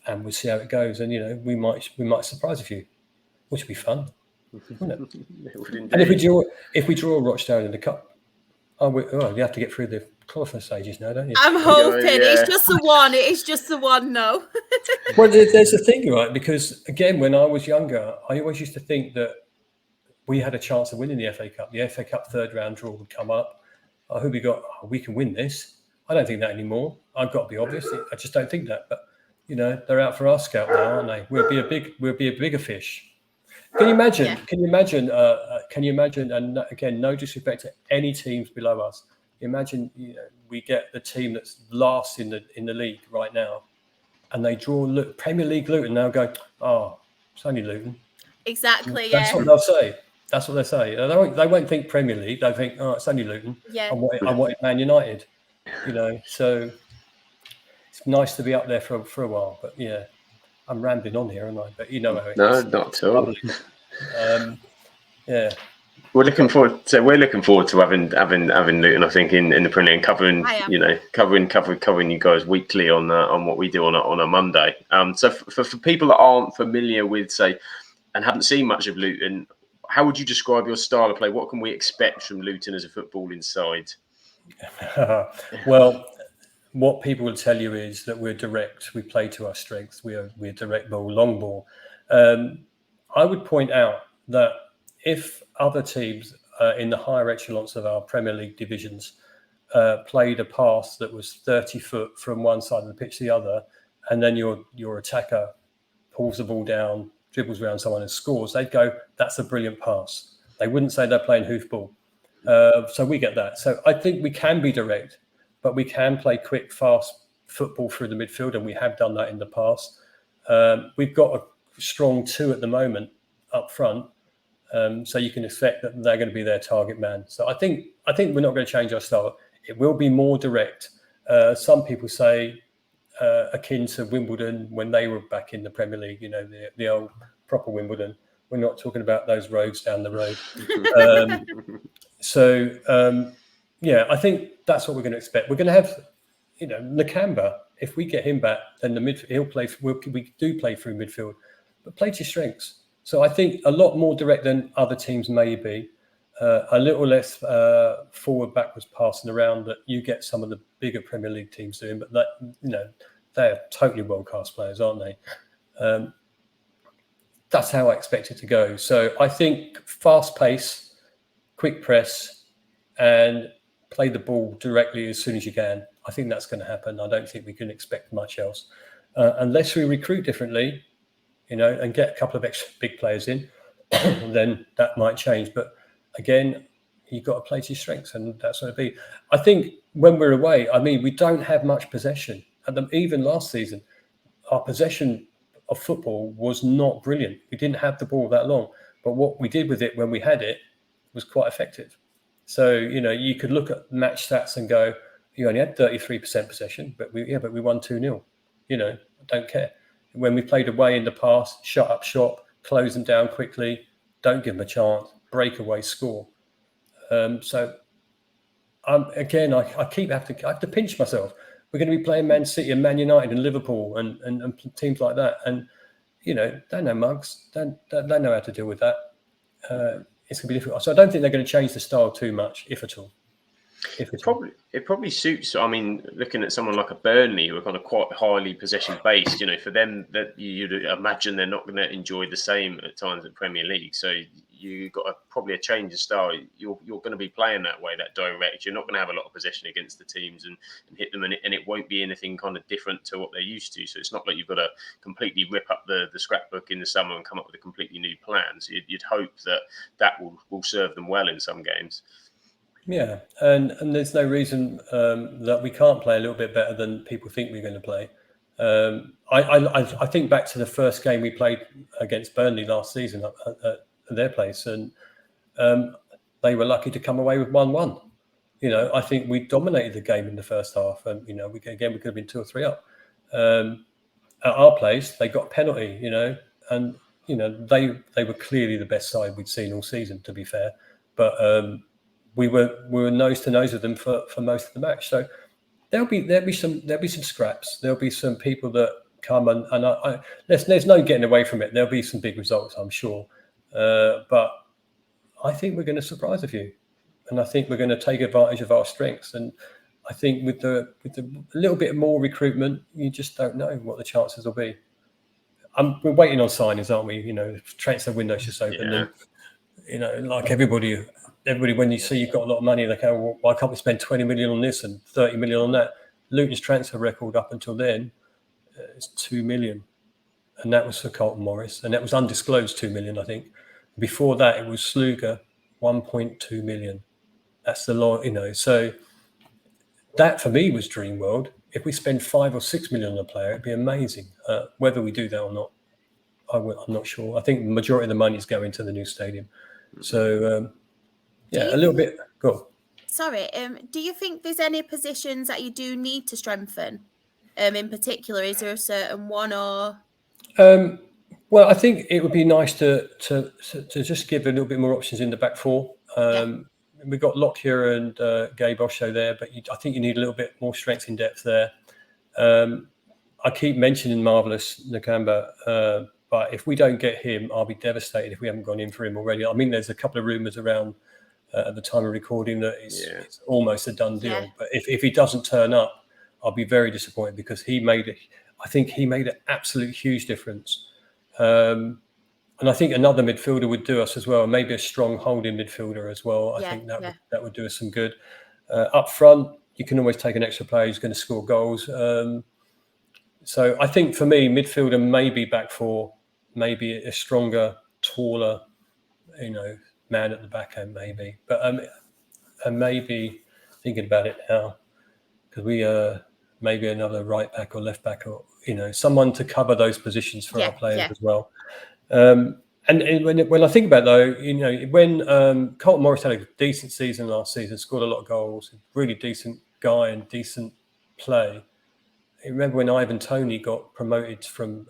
we'll see how it goes. And, you know, we might surprise a few, which would be fun, wouldn't it? It would indeed. And if we draw Rochdale in the cup, you have to get through the qualifying stages now, don't you? I'm hoping it's just the one. It is just the one. No. Well, there's a thing, right? Because again, when I was younger, I always used to think that we had a chance of winning the FA Cup. The FA Cup third round draw would come up. We can win this. I don't think that anymore. I've got to be obvious. I just don't think that. But you know, they're out for our scalp now, aren't they? We'll be a bigger fish. Can you imagine? Yeah. Can you imagine? Can you imagine? And again, no disrespect to any teams below us. Imagine we get the team that's last in the league right now, and they draw Premier League Luton. Now go, oh, it's only Luton. Exactly. That's Yeah. what they'll say. That's what they say. They won't think Premier League. They think, oh, it's only Luton. Yeah. I wanted Man United. So it's nice to be up there for a while. But yeah, I'm rambling on here, aren't I? But how it No, is. not at all. Yeah. We're looking forward to having Luton, I think, in the Premier League, covering covering you guys weekly on what we do on a Monday. So for people that aren't familiar with, say, and haven't seen much of Luton, how would you describe your style of play? What can we expect from Luton as a footballing side? Well, what people will tell you is that we're direct. We play to our strengths. We're direct ball, long ball. I would point out that if other teams in the higher echelons of our Premier League divisions played a pass that was 30 foot from one side of the pitch to the other, and then your attacker pulls the ball down, dribbles around someone and scores, they'd go, that's a brilliant pass. They wouldn't say they're playing hoofball. So we get that. So I think we can be direct, but we can play quick, fast football through the midfield, and we have done that in the past. We've got a strong 2 at the moment up front. So you can expect that they're going to be their target man. So I think we're not going to change our style. It will be more direct. Some people say akin to Wimbledon when they were back in the Premier League, the old proper Wimbledon. We're not talking about those roads down the road. I think that's what we're going to expect. We're going to have, Nakamba. If we get him back, then he'll play. We do play through midfield, but play to your strengths. So I think a lot more direct than other teams may be, a little less forward backwards passing around that you get some of the bigger Premier League teams doing. But that they're totally world class players, aren't they? That's how I expect it to go. So I think fast pace, quick press, and play the ball directly as soon as you can. I think that's going to happen. I don't think we can expect much else unless we recruit differently. And get a couple of extra big players in, then that might change. But again, you've got to play to your strengths, and that's what it'll be. I think when we're away, we don't have much possession. Even last season, our possession of football was not brilliant. We didn't have the ball that long, but what we did with it when we had it was quite effective. So, you could look at match stats and go, you only had 33% possession, but we won 2-0. Don't care. When we played away in the past, shut up shop, close them down quickly, don't give them a chance, break away, score. I have to pinch myself. We're going to be playing Man City and Man United and Liverpool and teams like that. And, they know mugs. They know how to deal with that. It's going to be difficult. So I don't think they're going to change the style too much, if at all. It probably suits. Looking at someone like a Burnley, who are kind of quite highly possession based, for them, that you'd imagine they're not going to enjoy the same at times in Premier League. So you've got probably a change of style. You're going to be playing that way, that direct. You're not going to have a lot of possession against the teams and hit them, and it won't be anything kind of different to what they're used to. So it's not like you've got to completely rip up the scrapbook in the summer and come up with a completely new plan. So you'd hope that will serve them well in some games. Yeah, and there's no reason that we can't play a little bit better than people think we're going to play. I think back to the first game we played against Burnley last season at their place, and they were lucky to come away with 1-1. I think we dominated the game in the first half, and we could have been 2 or 3 up. At our place, they got a penalty, and they were clearly the best side we'd seen all season, to be fair, but. We were nose to nose with them for most of the match. So there'll be some scraps. There'll be some people that come and there's no getting away from it. There'll be some big results, I'm sure. But I think we're going to surprise a few, and I think we're going to take advantage of our strengths. And I think with the little bit more recruitment, you just don't know what the chances will be. We're waiting on signings, aren't we? Transfer window's just open, and like everybody, when you see you've got a lot of money, they go, well, why can't we spend 20 million on this and 30 million on that? Luton's transfer record up until then is 2 million. And that was for Carlton Morris. And that was undisclosed 2 million, I think. Before that, it was Sluga, 1.2 million. That's the law, So that for me was dream world. If we spend 5 or 6 million on a player, it'd be amazing. Whether we do that or not, I'm not sure. I think the majority of the money is going to the new stadium. So a little bit. Go on. Sorry, do you think there's any positions that you do need to strengthen? In particular, is there a certain one or? Well, I think it would be nice to just give a little bit more options in the back four. We've got Lockyer and Gabe Osho there, but I think you need a little bit more strength in depth there. I keep mentioning Marvellous Nakamba, but if we don't get him, I'll be devastated if we haven't gone in for him already. I mean, there's a couple of rumours around at the time of recording that it's almost a done deal. But if he doesn't turn up, I'll be very disappointed because I think he made an absolute huge difference. And I think another midfielder would do us as well, maybe a strong holding midfielder as well. I think that would do us some good. Up front, you can always take an extra player who's going to score goals. So I think for me, midfielder maybe back four, maybe a stronger, taller, man at the back end maybe. But and maybe thinking about it now, because we maybe another right back or left back, or someone to cover those positions for our players as well. And when I think about it, though, when Carlton Morris had a decent season last season, scored a lot of goals, really decent guy and decent play. I remember when Ivan Toney got promoted from,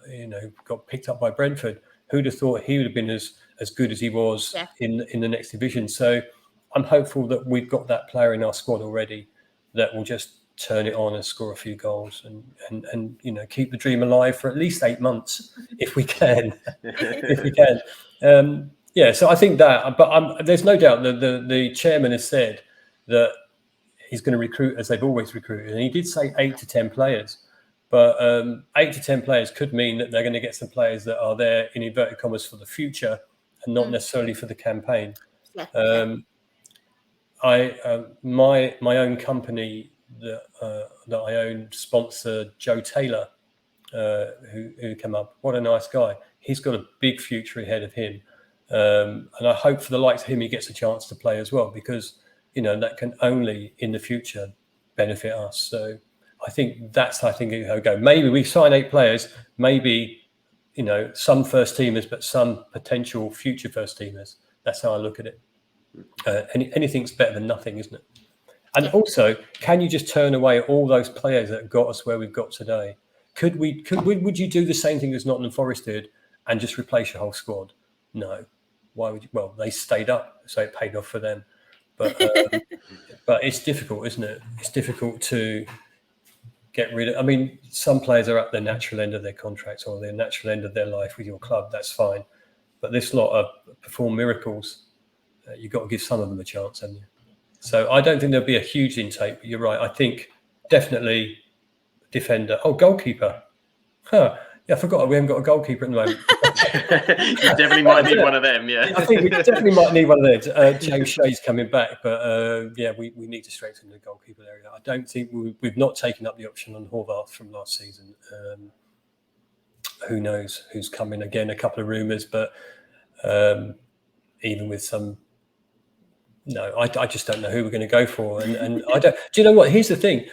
got picked up by Brentford. Who'd have thought he would have been as good as he was in the next division? So I'm hopeful that we've got that player in our squad already that will just turn it on and score a few goals and keep the dream alive for at least 8 months if we can. So I think that, but there's no doubt that the chairman has said that he's going to recruit as they've always recruited, and he did say 8 to 10 players. But 8 to 10 players could mean that they're going to get some players that are there in inverted commas for the future and not necessarily for the campaign. My own company that I own sponsored Joe Taylor, who came up. What a nice guy! He's got a big future ahead of him, and I hope for the likes of him he gets a chance to play as well, because that can only in the future benefit us. So I think it'll go. Maybe we sign 8 players, maybe some first teamers, but some potential future first teamers. That's how I look at it. Anything's better than nothing, isn't it? And also, can you just turn away all those players that got us where we've got today? Would you do the same thing as Nottingham Forest did and just replace your whole squad? No. Why would you? Well, they stayed up, so it paid off for them. But but it's difficult, isn't it? It's difficult to get rid of. I mean, some players are at the natural end of their contracts or the natural end of their life with your club. That's fine. But this lot of perform miracles. You've got to give some of them a chance, haven't you? So I don't think there'll be a huge intake, but you're right. I think definitely defender. Oh, goalkeeper. Yeah, I forgot we haven't got a goalkeeper at the moment. You definitely might need one of them, yeah. I think we definitely might need one of them. James Shea's coming back, but we need to strengthen the goalkeeper area. I don't think we've not taken up the option on Horvath from last season. Who knows who's coming? Again, a couple of rumours, but even with some... No, I just don't know who we're going to go for. And I don't... Do you know what? Here's the thing.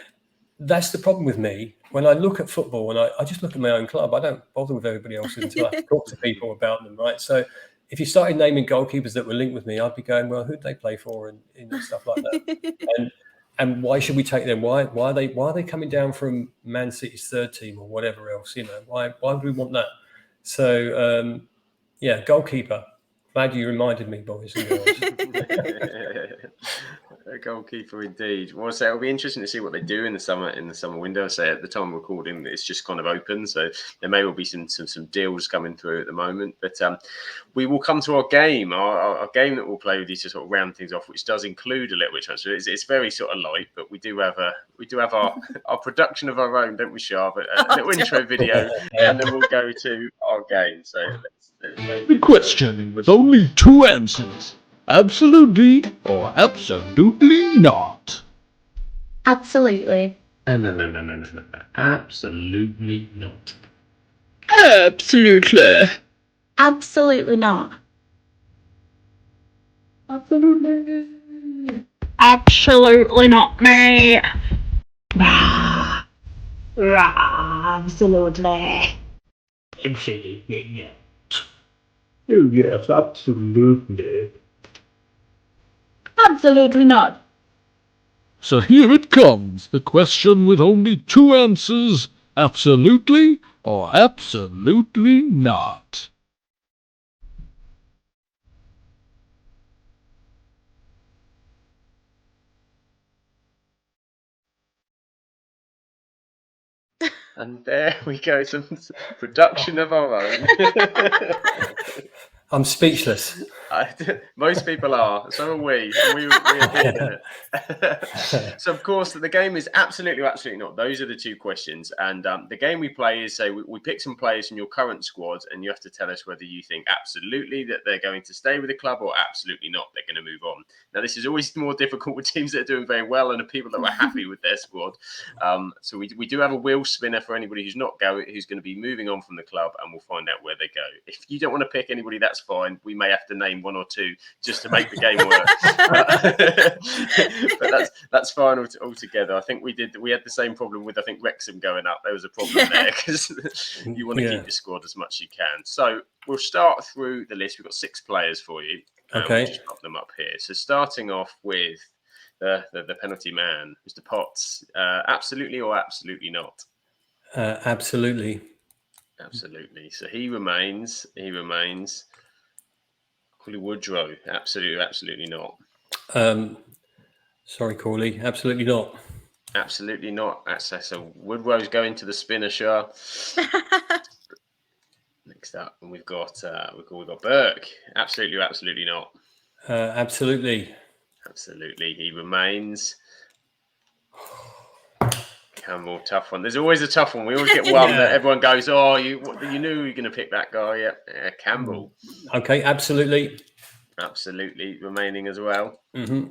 That's the problem with me. When I look at football and I just look at my own club, I don't bother with everybody else until I talk to people about them, right? So if you started naming goalkeepers that were linked with me, I'd be going, well, who'd they play for and stuff like that. and why should we take them? Why are they coming down from Man City's third team or whatever else? Why would we want that? So goalkeeper. Glad you reminded me, boys and girls. A goalkeeper indeed. Well, so it'll be interesting to see what they do in the summer window. So at the time of recording, it's just kind of open, so there may well be some deals coming through at the moment. But we will come to our game that we'll play with you to sort of round things off, which does include a little bit of transfer. It's very sort of light, but we do have our production of our own, don't we, Shah? But a little intro video, and then we'll go to our game. So The question with only 2 answers. Absolutely or absolutely not. Absolutely. No. Absolutely not. Absolutely. Absolutely not. Absolutely. Absolutely not me. Rah, rah, absolutely. Absolutely not. Oh, yes, absolutely. Absolutely not. So here it comes, the question with only two answers, absolutely or absolutely not. And there we go, some production of our own. I'm speechless. Most people are. So are we. And we are keeping it. So, of course, the game is absolutely not. Those are the two questions. And the game we play is, say, we pick some players from your current squad, and you have to tell us whether you think absolutely that they're going to stay with the club or absolutely not, they're going to move on. Now, this is always more difficult with teams that are doing very well and the people that were happy with their squad. So we do have a wheel spinner for anybody who's going to be moving on from the club, and we'll find out where they go. If you don't want to pick anybody, that's fine. We may have to name one or two just to make the game work. But that's fine altogether. I think we had the same problem with, I think, Wrexham going up. There was a problem there because you want to keep your squad as much as you can. So we'll start through the list. We've got 6 players for you. Okay. We'll just pop them up here. So starting off with the penalty man, Mr. Potts. Absolutely or absolutely not? Absolutely. Absolutely. So he remains. Corley Woodrow. Absolutely not. Sorry, Corley. Absolutely not. Absolutely not. So Woodrow's going to the spinner, Shah. Next up, and we've got Burke. Absolutely not. Absolutely. Absolutely, he remains. Campbell, tough one. There's always a tough one. We always get one that everyone goes, "Oh, you knew you were going to pick that guy." Yeah, Campbell. Okay, absolutely. Absolutely remaining as well. Mm-hmm.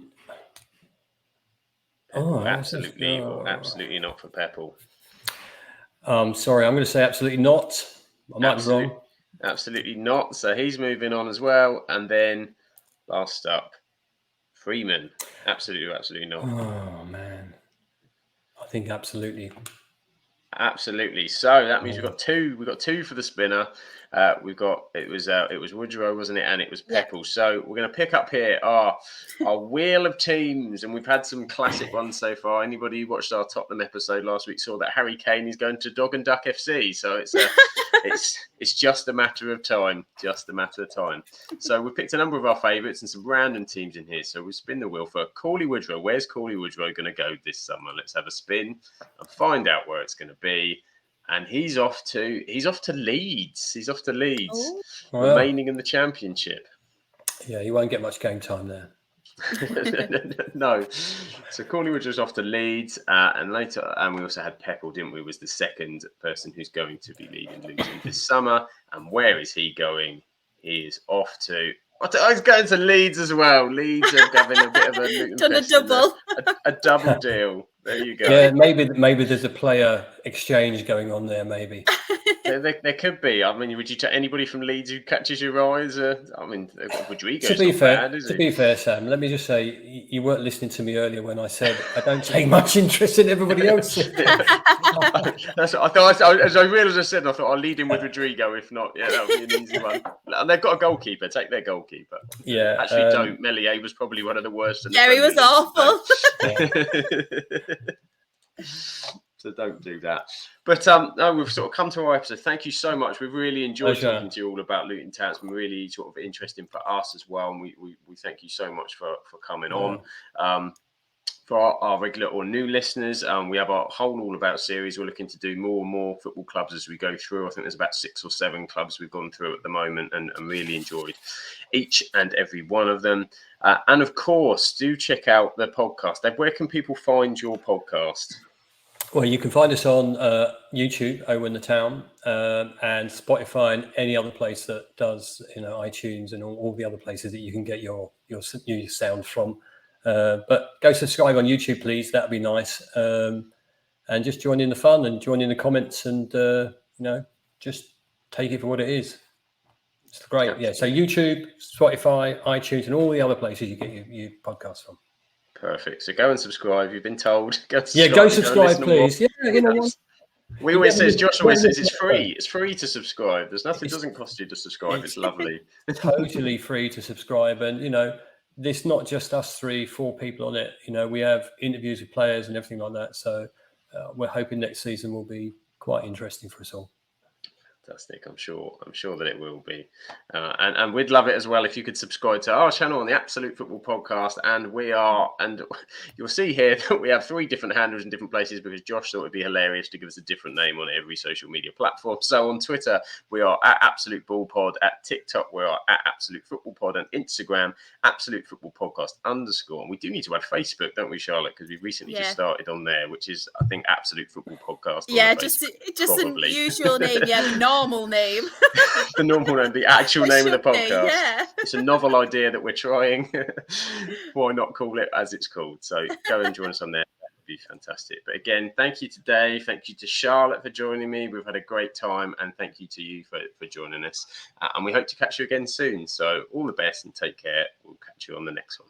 Absolutely or absolutely not for Pepple. Sorry, I'm going to say absolutely not. I might be wrong. Absolutely not. So he's moving on as well. And then last up, Freeman. Absolutely not. Oh man, I think absolutely. Absolutely. So that means we've got two. We've got 2 for the spinner. It was Woodrow, wasn't it? And it was Pepple. So we're going to pick up here our wheel of teams, and we've had some classic ones so far. Anybody who watched our Tottenham episode last week saw that Harry Kane is going to Dog and Duck FC. So it's just a matter of time. Just a matter of time. So we picked a number of our favourites and some random teams in here. So we'll spin the wheel for Corley Woodrow. Where's Corley Woodrow going to go this summer? Let's have a spin and find out where it's going to be. And he's off to Leeds. He's off to Leeds, remaining in the Championship. Yeah, you won't get much game time there. No. So Corley Woodrow's off to Leeds, and later, and we also had Pepple, didn't we? Was the second person who's going to be leaving Luton this summer. And where is he going? He is off to. He's going to Leeds as well. Leeds are having a bit of a Luton done a double, a double deal. There you go. Yeah, maybe there's a player exchange going on there. Maybe there could be. I mean, would you take anybody from Leeds who catches your eyes? I mean, Rodrigo's to be not fair, bad, is to he? be fair, Sam, let me just say you weren't listening to me earlier when I said I don't take much interest in everybody else. That's what I thought. As I realised, I said, I thought I'll lead in with Rodrigo. If not, that would be an easy one. And they've got a goalkeeper. Take their goalkeeper. Yeah, actually, don't. Melier was probably one of the worst. He was awful. So don't do that. But no, we've sort of come to our episode. Thank you so much. We've really enjoyed talking to you all about Luton Town. It's been really sort of interesting for us as well. And we thank you so much for coming on. For our regular or new listeners, we have our whole All About series. We're looking to do more and more football clubs as we go through. I think there's about 6 or 7 clubs we've gone through at the moment and really enjoyed each and every one of them. And of course, do check out the podcast. Dave, where can people find your podcast? Well, you can find us on YouTube, Over in the Town, and Spotify, and any other place that does, iTunes and all the other places that you can get your sound from. But go subscribe on YouTube, please. That'd be nice. And just join in the fun and join in the comments and, just take it for what it is. It's great. Yeah. So YouTube, Spotify, iTunes, and all the other places you get your podcasts from. Perfect. So go and subscribe. You've been told. Go subscribe. Yeah, go subscribe, please. Yeah, you know what? We always say, Josh always says, it's free. It's free to subscribe. There's nothing. It doesn't cost you to subscribe. It's lovely. Totally free to subscribe, and this not just us 3-4 people on it. We have interviews with players and everything like that. So we're hoping next season will be quite interesting for us all. Fantastic. I'm sure that it will be. And we'd love it as well if you could subscribe to our channel on the Absolute Football Podcast. And you'll see here that we have 3 different handles in different places because Josh thought it'd be hilarious to give us a different name on every social media platform. So on Twitter, we are at Absolute Ball Pod. At TikTok, we are at Absolute Football Pod. And Instagram, Absolute Football Podcast _. And we do need to add Facebook, don't we, Charlotte? Because we recently just started on there, which is, I think, Absolute Football Podcast. Yeah, just an usual name. Yeah, normal name. The normal name, the actual name of the podcast. Yeah. It's a novel idea that we're trying. Why not call it as it's called? So go and join us on there. That would be fantastic. But again, thank you today. Thank you to Charlotte for joining me. We've had a great time. And thank you to you for joining us. And we hope to catch you again soon. So all the best and take care. We'll catch you on the next one.